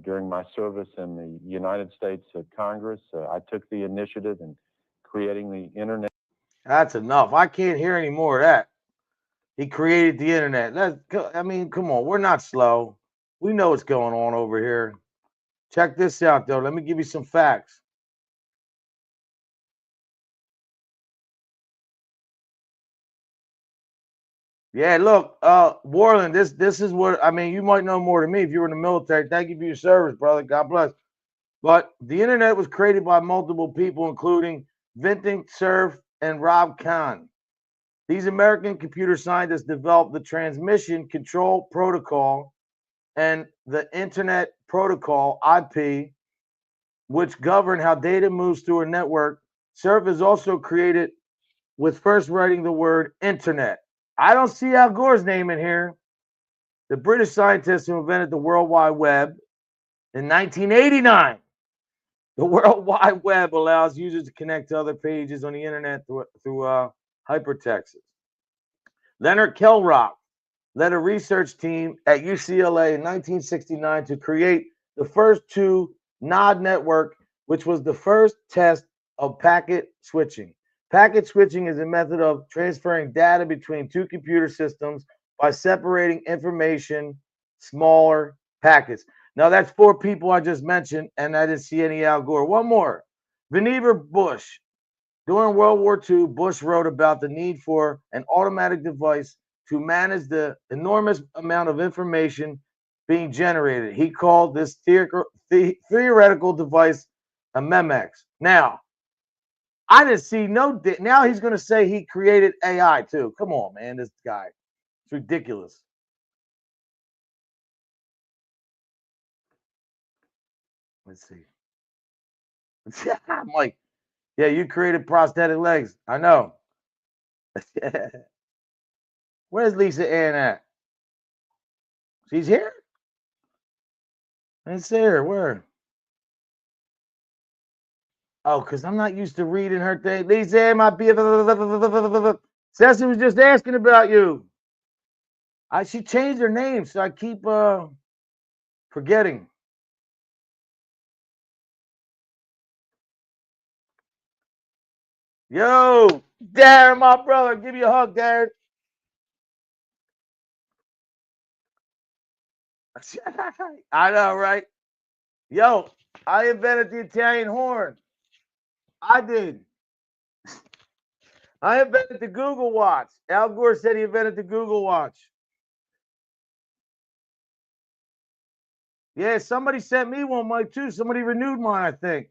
during my service in the United States Congress, I took the initiative in creating the internet. That's enough. I can't hear any more of that. He created the internet. I mean, come on. We're not slow. We know what's going on over here. Check this out, though. Let me give you some facts. Yeah, look, Warland, this is what, I mean, you might know more than me if you were in the military. Thank you for your service, brother. God bless. But the internet was created by multiple people, including Vincent Cerf and Rob Kahn. These American computer scientists developed the transmission control protocol and the Internet Protocol, IP, which govern how data moves through a network. Cerf is also created with first writing the word internet. I don't see Al Gore's name in here. The British scientist who invented the World Wide Web in 1989. The World Wide Web allows users to connect to other pages on the internet through hypertext. Leonard Kellrock led a research team at UCLA in 1969 to create the first two node network, which was the first test of packet switching. Packet switching is a method of transferring data between two computer systems by separating information, smaller packets. Now, that's 4 people I just mentioned, and I didn't see any Al Gore. One more. Vannevar Bush. During World War II, Bush wrote about the need for an automatic device to manage the enormous amount of information being generated. He called this theoretical device a memex. Now, I didn't see now he's going to say he created AI too. Come on, man, this guy. It's ridiculous. Let's see. I'm like, yeah, you created prosthetic legs. I know. Where's Lisa Ann at? She's here? I didn't see her. Where? Oh, because I'm not used to reading her thing. Lisa Ann, my BFF. Ceci was just asking about you. She changed her name, so I keep forgetting. Yo, Darren, my brother, give you a hug, Darren. I know, right? Yo, I invented the Italian horn. I did. I invented the Google Watch. Al Gore said he invented the Google Watch. Yeah, somebody sent me one, Mike, too. Somebody renewed mine, I think.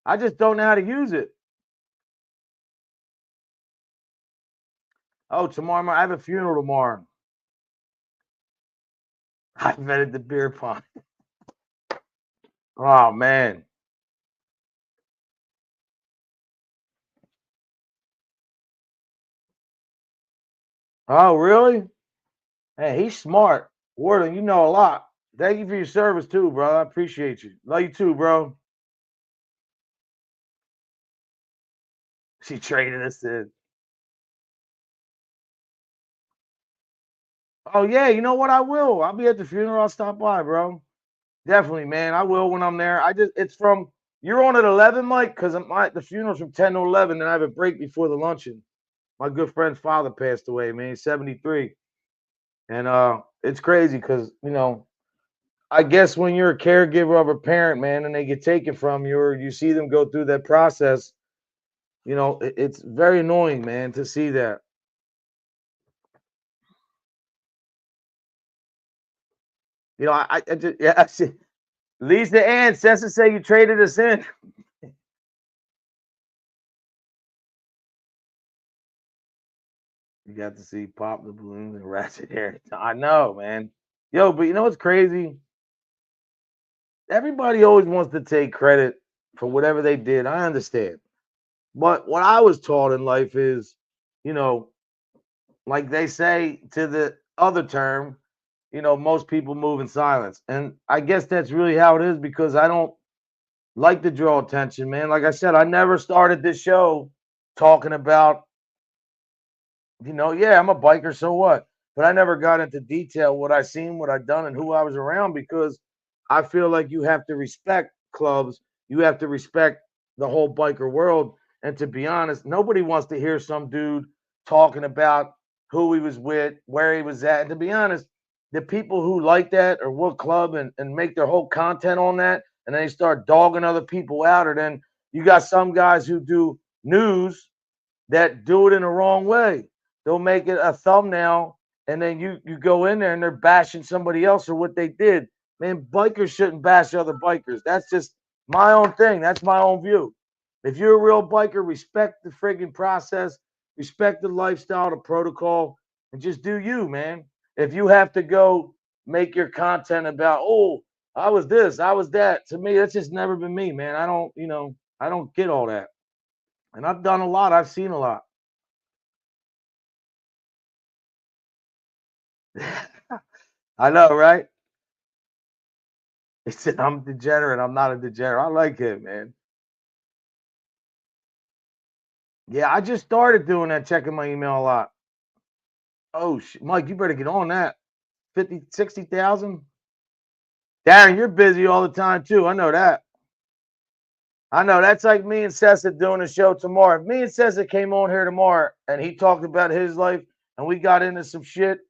I just don't know how to use it. Oh, tomorrow I have a funeral tomorrow. I invented the beer pong. Oh, man. Oh, really? Hey, he's smart. Warden, you know a lot. Thank you for your service, too, bro. I appreciate you. Love you, too, bro. She traded us in. Oh, yeah. You know what? I will. I'll be at the funeral. I'll stop by, bro. Definitely, man. I will when I'm there. You're on at 11, Mike, because the funeral's from 10 to 11, and I have a break before the luncheon. My good friend's father passed away, man. He's 73. And it's crazy because, I guess when you're a caregiver of a parent, man, and they get taken from you or you see them go through that process, it's very annoying, man, to see that. I just, yeah, I see. Lisa Ann says to say you traded us in. You got to see Pop the Balloons and Ratchet Hair. I know, man. Yo, but you know what's crazy? Everybody always wants to take credit for whatever they did. I understand. But what I was taught in life is, you know, like they say to the other term, most people move in silence. And I guess that's really how it is because I don't like to draw attention, man. Like I said, I never started this show talking about, yeah, I'm a biker, so what? But I never got into detail what I seen, what I done, and who I was around because I feel like you have to respect clubs. You have to respect the whole biker world. And to be honest, nobody wants to hear some dude talking about who he was with, where he was at. And to be honest, the people who like that or what club and make their whole content on that, and then they start dogging other people out, or then you got some guys who do news that do it in the wrong way. They'll make it a thumbnail, and then you go in there and they're bashing somebody else or what they did. Man, bikers shouldn't bash other bikers. That's just my own thing. That's my own view. If you're a real biker, respect the friggin' process, respect the lifestyle, the protocol, and just do you, man. If you have to go make your content about, oh, I was this, I was that, to me, that's just never been me, man. I don't get all that. And I've done a lot. I've seen a lot. I know, right? He said, I'm degenerate. I'm not a degenerate. I like it, man. Yeah, I just started doing that, checking my email a lot. Oh, Mike, you better get on that. 50, 60,000. Darren, you're busy all the time, too. I know that. I know. That's like me and Sessa doing a show tomorrow. If me and Sessa came on here tomorrow and he talked about his life and we got into some shit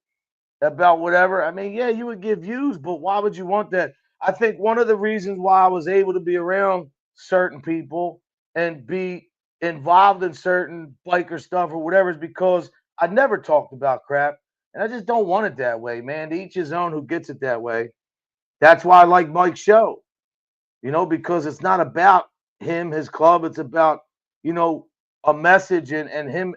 about whatever, I mean, yeah, you would get views, but why would you want that? I think one of the reasons why I was able to be around certain people and be involved in certain biker stuff or whatever is because I never talked about crap. And I just don't want it that way, man. To each his own who gets it that way. That's why I like Mike's show, because it's not about him, his club. It's about, a message and him,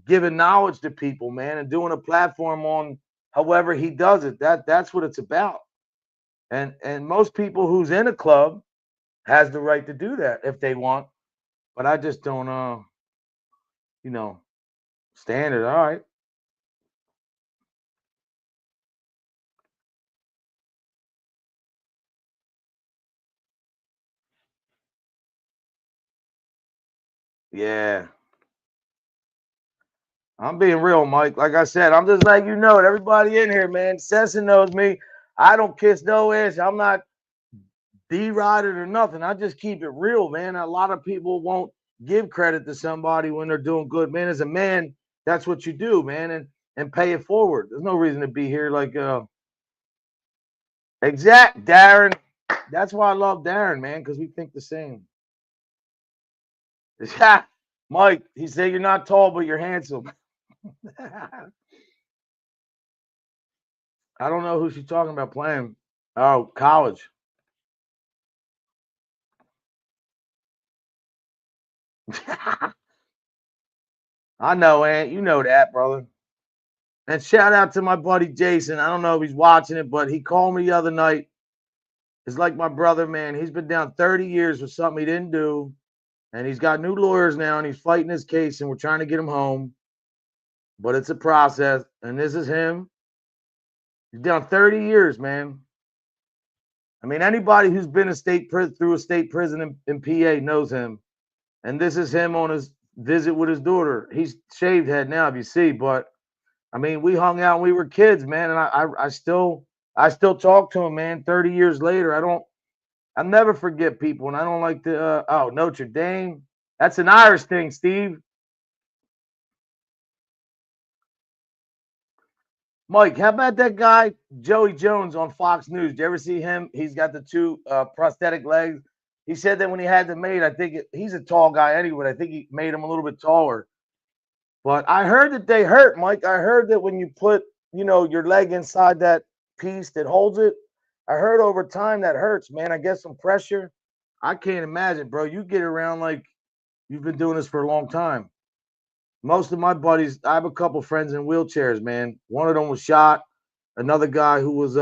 giving knowledge to people, man, and doing a platform on however he does it. That's what it's about. And most people who's in a club has the right to do that if they want. But I just don't you know, stand it. All right. Yeah. I'm being real, Mike. Like I said, I'm just letting you know it. Everybody in here, man. Sesson knows me. I don't kiss no ass. I'm not derided or nothing. I just keep it real, man. A lot of people won't give credit to somebody when they're doing good, man. As a man, that's what you do, man, and pay it forward. There's no reason to be here like exact Darren. That's why I love Darren, man, because we think the same. Mike, he said you're not tall, but you're handsome. I don't know who she's talking about playing. Oh, college. I know, Aunt. You know that, brother. And shout out to my buddy Jason. I don't know if he's watching it, but he called me the other night. It's like my brother, man. He's been down 30 years for something he didn't do. And he's got new lawyers now, and he's fighting his case, and we're trying to get him home. But it's a process. And this is him. He's down 30 years, man. I mean, anybody who's been through a state prison in PA knows him. And this is him on his visit with his daughter. He's shaved head now, if you see, but I mean, we hung out when we were kids, man, and I still talk to him, man. 30 years later, I never forget people, and I don't like to. Notre Dame. That's an Irish thing, Steve. Mike, how about that guy Joey Jones on Fox News? Did you ever see him? He's got the two prosthetic legs. He said that when he had them made, he's a tall guy anyway. I think he made him a little bit taller. But I heard that they hurt, Mike. I heard that when you put, your leg inside that piece that holds it, I heard over time that hurts, man. I guess some pressure. I can't imagine, bro. You get around like you've been doing this for a long time. Most of my buddies, I have a couple friends in wheelchairs, man. One of them was shot. Another guy who was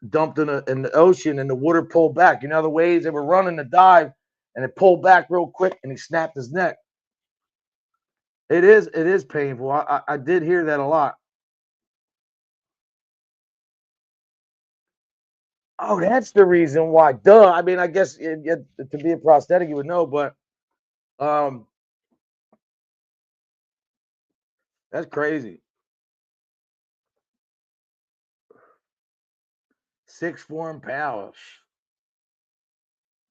dumped in the ocean and the water pulled back. You know the waves, they were running to dive and it pulled back real quick and he snapped his neck. It is painful. I did hear that a lot. Oh, that's the reason why. Duh. I mean, I guess to be a prosthetic, you would know, but um, that's crazy. 6'4" in power.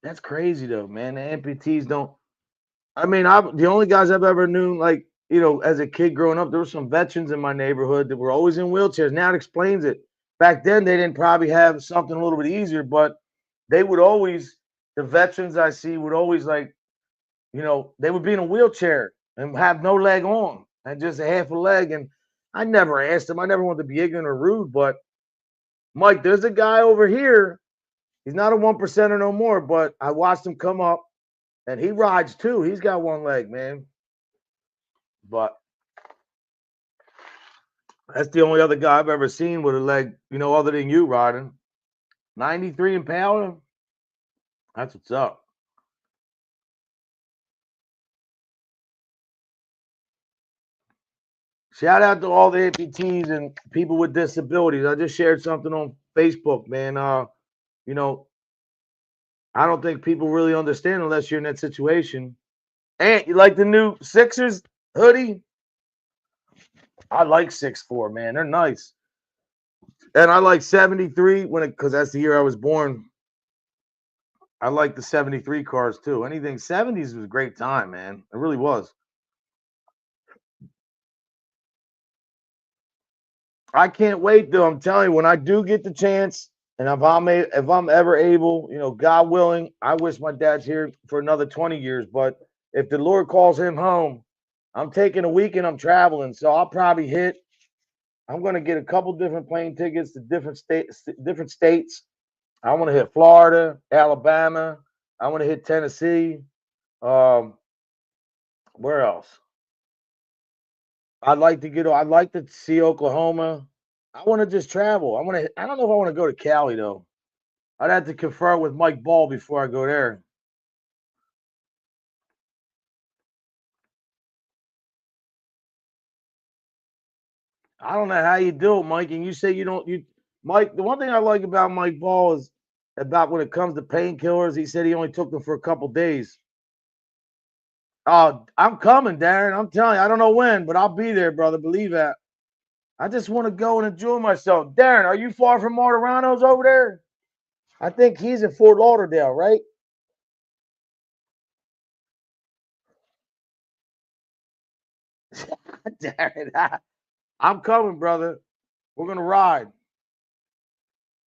That's crazy though, man. The amputees don't. I mean, the only guys I've ever known, like as a kid growing up, there were some veterans in my neighborhood that were always in wheelchairs. Now it explains it. Back then, they didn't probably have something a little bit easier, but they would always. The veterans I see would always like, they would be in a wheelchair and have no leg on and just a half a leg. And I never asked them. I never wanted to be ignorant or rude, but Mike, there's a guy over here. He's not a 1%er no more, but I watched him come up and he rides too. He's got one leg, man. But that's the only other guy I've ever seen with a leg, other than you riding. 93 in power. That's what's up. Shout out to all the amputees and people with disabilities. I just shared something on Facebook, man. I don't think people really understand unless you're in that situation. And you like the new Sixers hoodie? I like 6'4", man. They're nice. And I like 73 because that's the year I was born. I like the 73 cars too. Anything 70s was a great time, man. It really was. I can't wait though. I'm telling you, when I do get the chance, and if I'm ever able, God willing, I wish my dad's here for another 20 years. But if the Lord calls him home, I'm taking a week and I'm traveling. So I'll probably hit. I'm gonna get a couple different plane tickets to different states. I want to hit Florida, Alabama. I want to hit Tennessee. Um, where else? I'd like to see Oklahoma. I want to just travel. I don't know if I want to go to Cali though. I'd have to confer with Mike Ball before I go there. I don't know how you do it, Mike. And you say Mike, the one thing I like about Mike Ball is about when it comes to painkillers, he said he only took them for a couple days. Oh, I'm coming, Darren. I'm telling you, I don't know when, but I'll be there, brother. Believe that. I just want to go and enjoy myself. Darren, are you far from Martirano's over there? I think he's in Fort Lauderdale, right? Darren, I'm coming, brother. We're gonna ride.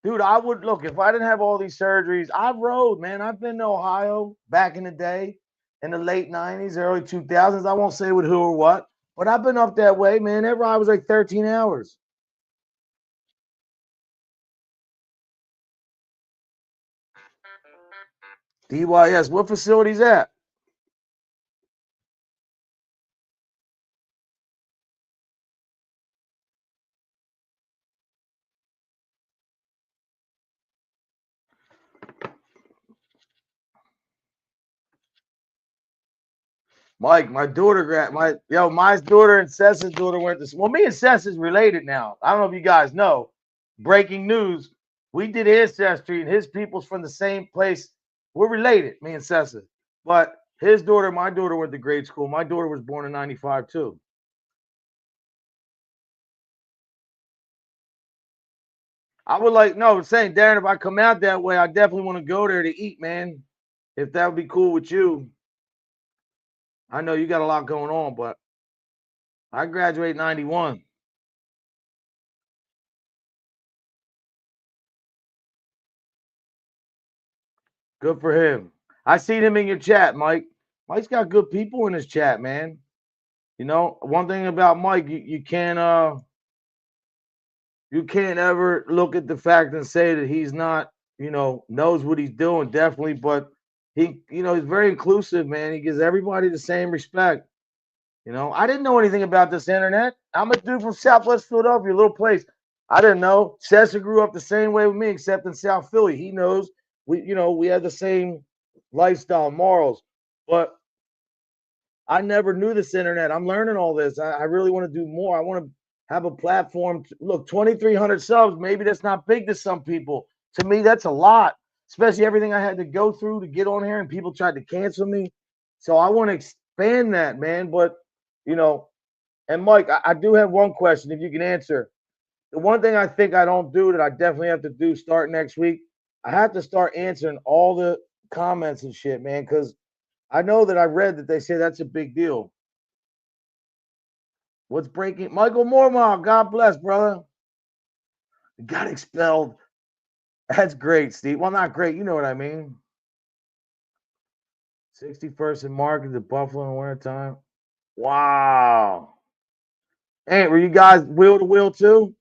Dude, I would look if I didn't have all these surgeries. I rode, man. I've been to Ohio back in the day, in the late 90s, early 2000s. I won't say with who or what, but I've been up that way, man. That ride was like 13 hours. DYS, what facility's that? Mike, my daughter, my daughter and Sessa's daughter went to. Well, me and Sessa's related now. I don't know if you guys know. Breaking news: we did ancestry, and his people's from the same place. We're related, me and Sessa. But my daughter went to grade school. My daughter was born in '95 too. I would saying, Darren, if I come out that way, I definitely want to go there to eat, man. If that would be cool with you. I know you got a lot going on, but I graduated '91. Good for him. I seen him in your chat, Mike. Mike's got good people in his chat, man. You know, one thing about Mike, you can't ever look at the fact and say that he's not, knows what he's doing, definitely, but he's very inclusive, man. He gives everybody the same respect. I didn't know anything about this internet. I'm a dude from Southwest Philadelphia, a little place. I didn't know. Sessa grew up the same way with me, except in South Philly. He knows we had the same lifestyle, morals. But I never knew this internet. I'm learning all this. I really want to do more. I want to have a platform. Look, 2,300 subs, maybe that's not big to some people. To me, that's a lot, especially everything I had to go through to get on here and people tried to cancel me. So I want to expand that, man. But, and Mike, I do have one question if you can answer. The one thing I think I don't do that I definitely have to do start next week, I have to start answering all the comments and shit, man, because I know that I read that they say that's a big deal. What's breaking? Michael Mormont, God bless, brother. Got expelled. That's great, Steve. Well, not great. You know what I mean. 61st and Market, the Buffalo in winter time. Wow. Hey, were you guys wheel to wheel too?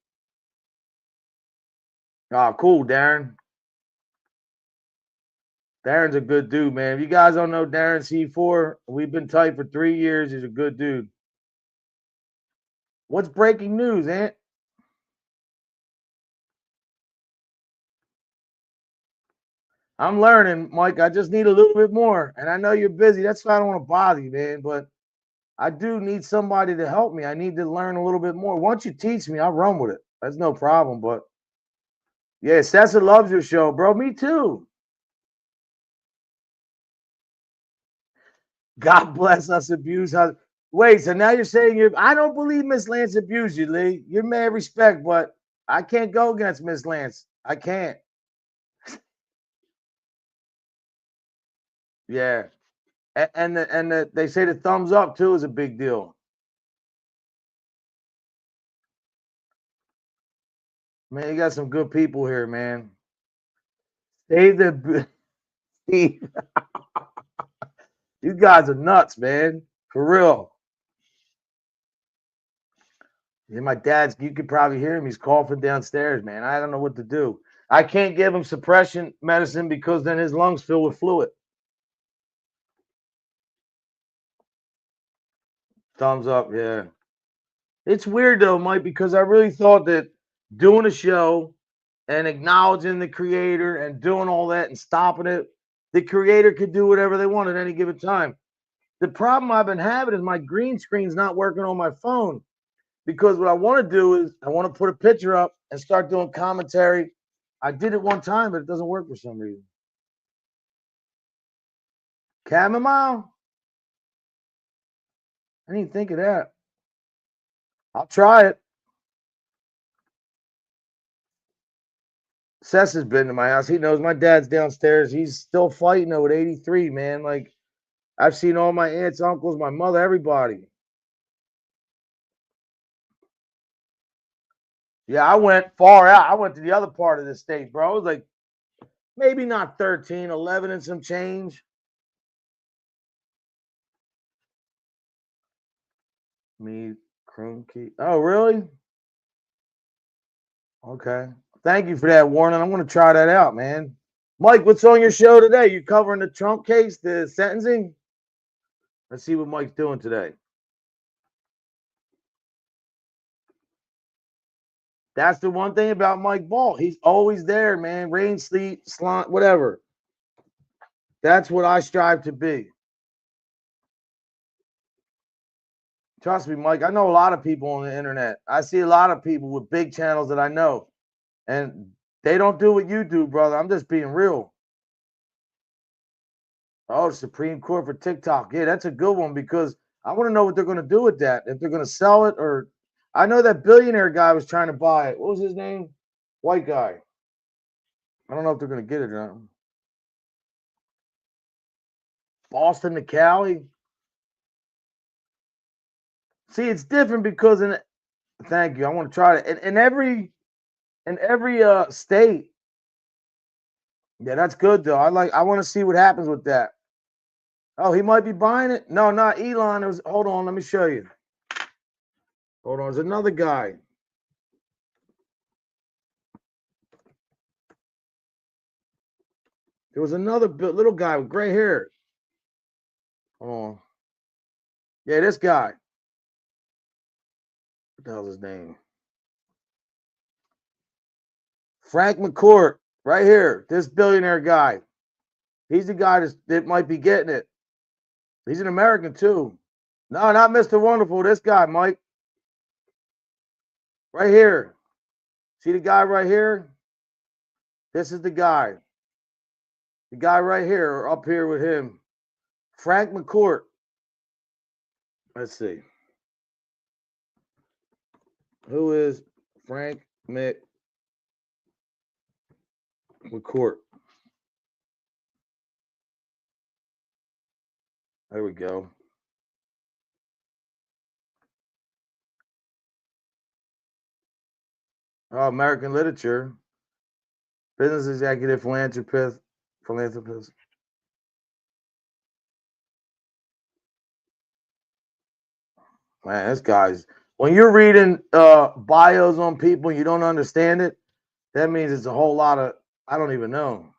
Oh, cool, Darren. Darren's a good dude, man. If you guys don't know Darren C4, we've been tight for 3 years. He's a good dude. What's breaking news, Ant? I'm learning, Mike. I just need a little bit more. And I know you're busy. That's why I don't want to bother you, man. But I do need somebody to help me. I need to learn a little bit more. Once you teach me, I'll run with it. That's no problem. But yeah, Sessa loves your show, bro. Me too. God bless us, abuse. Wait, so now you're saying I don't believe Miss Lance abused you, Lee. You're mad respect, but I can't go against Miss Lance. I can't. Yeah. And they say the thumbs up too is a big deal. Man, you got some good people here, man. Steve, Steve. You guys are nuts, man. For real. Yeah, my dad's, you could probably hear him. He's coughing downstairs, man. I don't know what to do. I can't give him suppression medicine because then his lungs fill with fluid. Thumbs up, yeah. It's weird though, Mike, because I really thought that doing a show and acknowledging the creator and doing all that and stopping it, the creator could do whatever they want at any given time. The problem I've been having is my green screen's not working on my phone because what I want to do is I want to put a picture up and start doing commentary. I did it one time, but it doesn't work for some reason. Chamomile? I didn't think of that. I'll try it. Sess has been to my house. He knows my dad's downstairs. He's still fighting though at 83, man. Like, I've seen all my aunts, uncles, my mother, everybody. Yeah, I went far out. I went to the other part of the state, bro. It was like maybe not 13, 11 and some change. Me, Kroenke. Oh, really? Okay. Thank you for that, Warren. I'm going to try that out, man. Mike, what's on your show today? You covering the Trump case, the sentencing? Let's see what Mike's doing today. That's the one thing about Mike Ball. He's always there, man. Rain, sleet, slant, whatever. That's what I strive to be. Trust me, Mike. I know a lot of people on the internet. I see a lot of people with big channels that I know, and they don't do what you do, brother. I'm just being real. Oh, Supreme Court for TikTok. Yeah, that's a good one because I want to know what they're going to do with that. If they're going to sell it or I know that billionaire guy was trying to buy it. What was his name? White guy. I don't know if they're going to get it or not. Boston to Cali. See, it's different because thank you. I want to try it. In every state, Yeah, that's good though. I want to see what happens with that. Oh, he might be buying it. No, not Elon. It was, hold on, let me show you. Hold on, there's another guy. There was another little guy with gray hair. Hold on. Yeah, this guy. What the hell's his name? Frank McCourt, right here. This billionaire guy. He's the guy that might be getting it. He's an American too. No, not Mr. Wonderful. This guy, Mike. Right here. See the guy right here? This is the guy. The guy right here, or up here with him. Frank McCourt. Let's see. Who is Frank McCourt? There we go. Oh, American literature. Business executive, philanthropist. Man, this guy's when you're reading bios on people and you don't understand it, that means it's a whole lot of I don't even know.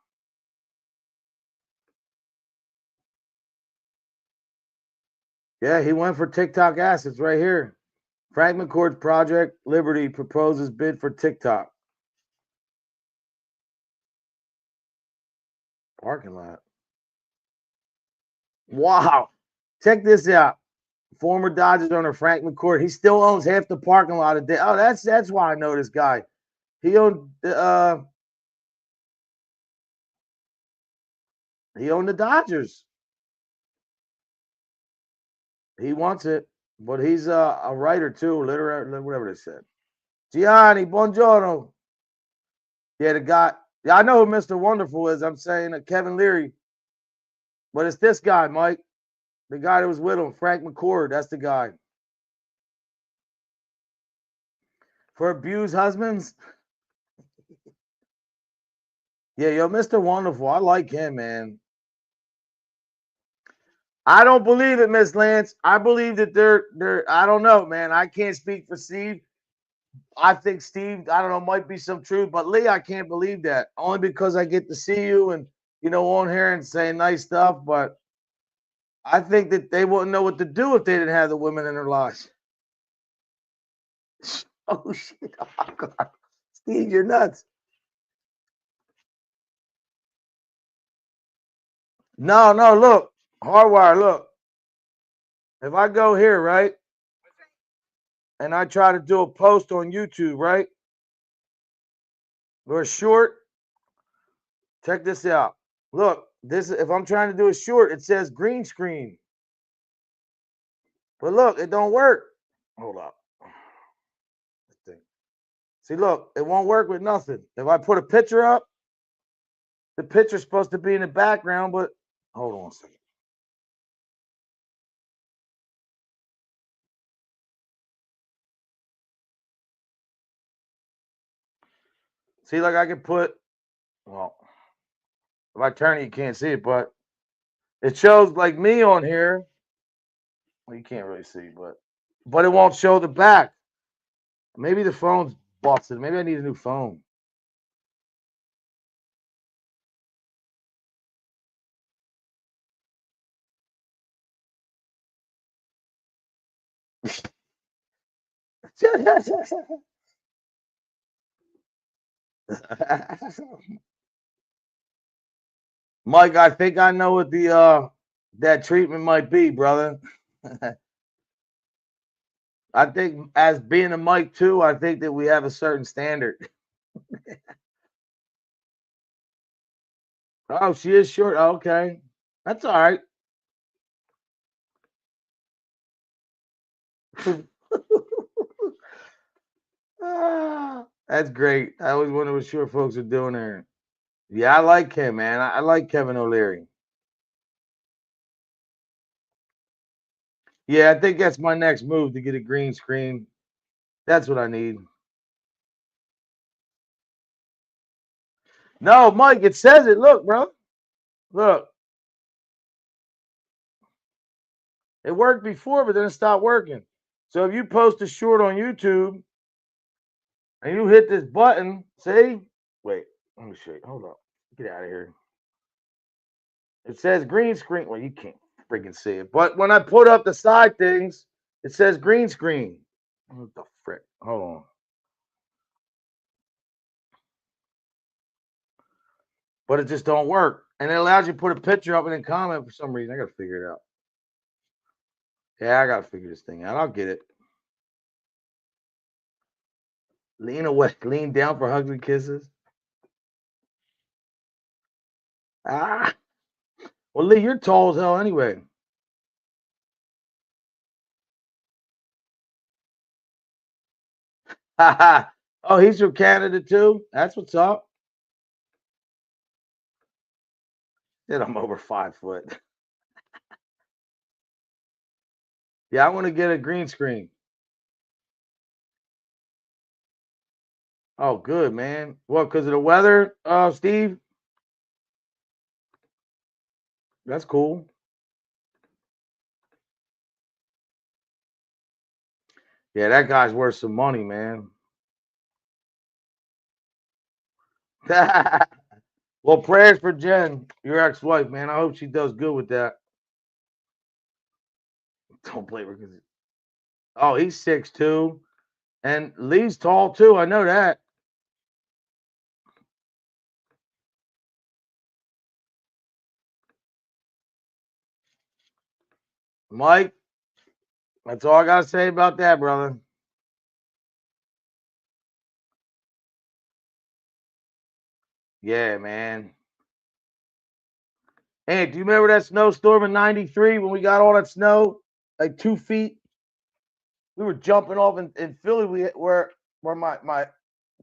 Yeah, he went for TikTok assets right here. Frank McCourt's Project Liberty proposes bid for TikTok. Parking lot. Wow. Check this out. Former Dodgers owner Frank McCourt. He still owns half the parking lot of Oh, that's why I know this guy. He owned the Dodgers. He wants it, but he's a writer too, literary, whatever they said. Gianni, buongiorno. Yeah, the guy. Yeah, I know who Mr. Wonderful is. I'm saying Kevin Leary, but it's this guy, Mike. The guy that was with him, Frank McCourt. That's the guy. For abused husbands. Yeah, yo, Mr. Wonderful. I like him, man. I don't believe it, Miss Lance. I believe that they're. I don't know, man. I can't speak for Steve. I think Steve, I don't know, might be some truth, but Lee, I can't believe that. Only because I get to see you and on here and say nice stuff, but I think that they wouldn't know what to do if they didn't have the women in their lives. Oh shit. Oh, God. Steve, you're nuts. No, look. Hardwire, look. If I go here, right? And I try to do a post on YouTube, right? Or a short. Check this out. Look, this if I'm trying to do a short, it says green screen. But look, it don't work. Hold up. See, look, it won't work with nothing. If I put a picture up, the picture's supposed to be in the background, but hold on a second. See, like I can put, well, if I turn it, you can't see it, but it shows like me on here. Well, you can't really see, but it won't show the back. Maybe the phone's busted. Maybe I need a new phone. Mike, I think I know what the that treatment might be, brother. I think as being a Mike too, I think that we have a certain standard. Oh, she is short. Okay. That's all right. That's great. I always wonder what short folks are doing there. Yeah, I like him, man. I like Kevin O'Leary. Yeah, I think that's my next move to get a green screen. That's what I need. No, Mike, it says it. Look, bro. Look. It worked before, but then it stopped working. So if you post a short on YouTube and you hit this button, see? Wait, let me show you. Hold up. Get out of here. It says green screen. Well, you can't freaking see it. But when I put up the side things, it says green screen. What the frick? Hold on. But it just don't work. And it allows you to put a picture up and then comment for some reason. I got to figure it out. Yeah, I got to figure this thing out. I'll get it. Lean away. Lean down for hugs and kisses. Ah. Well, Lee, you're tall as hell anyway. Oh, he's from Canada too? That's what's up. Then I'm over 5 foot. Yeah, I want to get a green screen. Oh, good, man. What, because of the weather, Steve? That's cool. Yeah, that guy's worth some money, man. Well, prayers for Jen, your ex-wife, man. I hope she does good with that. Don't blame her. Oh, he's 6'2". And Lee's tall too. I know that. Mike, that's all I got to say about that, brother. Yeah, man. Hey, do you remember that snowstorm in '93 when we got all that snow, like 2 feet? We were jumping off in Philly, where my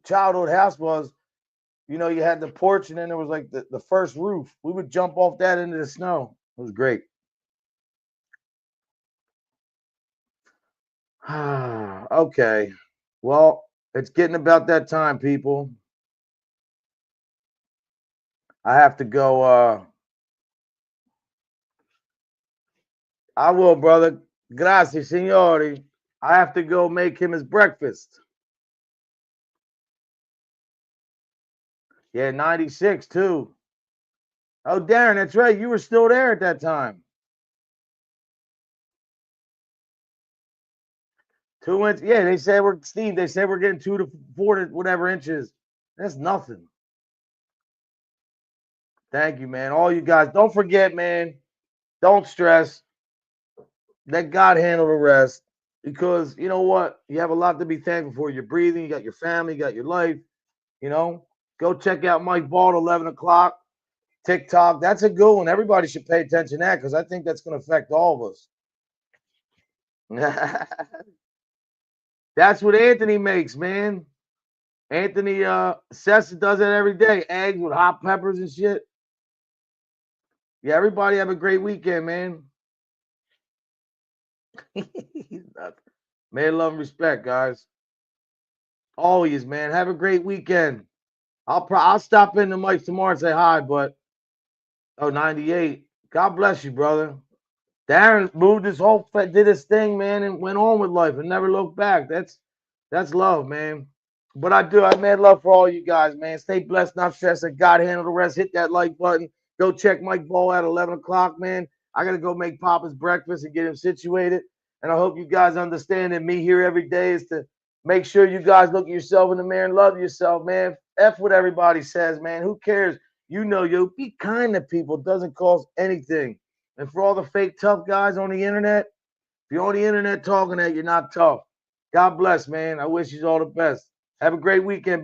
childhood house was. You know, you had the porch, and then there was like the first roof. We would jump off that into the snow. It was great. Okay. Well, it's getting about that time, people. I have to go. I will, brother. Gracias, signori. I have to go make him his breakfast. Yeah, 96 too. Oh, Darren, that's right. You were still there at that time. 2 inches. Yeah, they said we're Steve. They said we're getting 2 to 4 to whatever inches. That's nothing. Thank you, man. All you guys. Don't forget, man. Don't stress. Let God handle the rest. Because you know what? You have a lot to be thankful for. You're breathing. You got your family. You got your life. You know. Go check out Mike Ball at 11 o'clock. TikTok. That's a good one. Everybody should pay attention to that because I think that's going to affect all of us. That's what Anthony makes, man. Anthony Sessa does that every day. Eggs with hot peppers and shit. Yeah, everybody have a great weekend, man. Man, love and respect, guys. Always, man. Have a great weekend. I'll stop in the mic tomorrow and say hi, but 98. God bless you, brother. Darren moved his whole did his thing, man, and went on with life and never looked back. That's love, man. But I mad love for all you guys, man. Stay blessed, not stressed, and God handle the rest. Hit that like button. Go check Mike Ball at 11 o'clock, man. I got to go make Papa's breakfast and get him situated. And I hope you guys understand that me here every day is to make sure you guys look at yourself in the mirror and love yourself, man. F what everybody says, man. Who cares? You know, yo, be kind to people. It doesn't cost anything. And for all the fake tough guys on the internet, if you're on the internet talking that, you're not tough. God bless, man. I wish you all the best. Have a great weekend. Be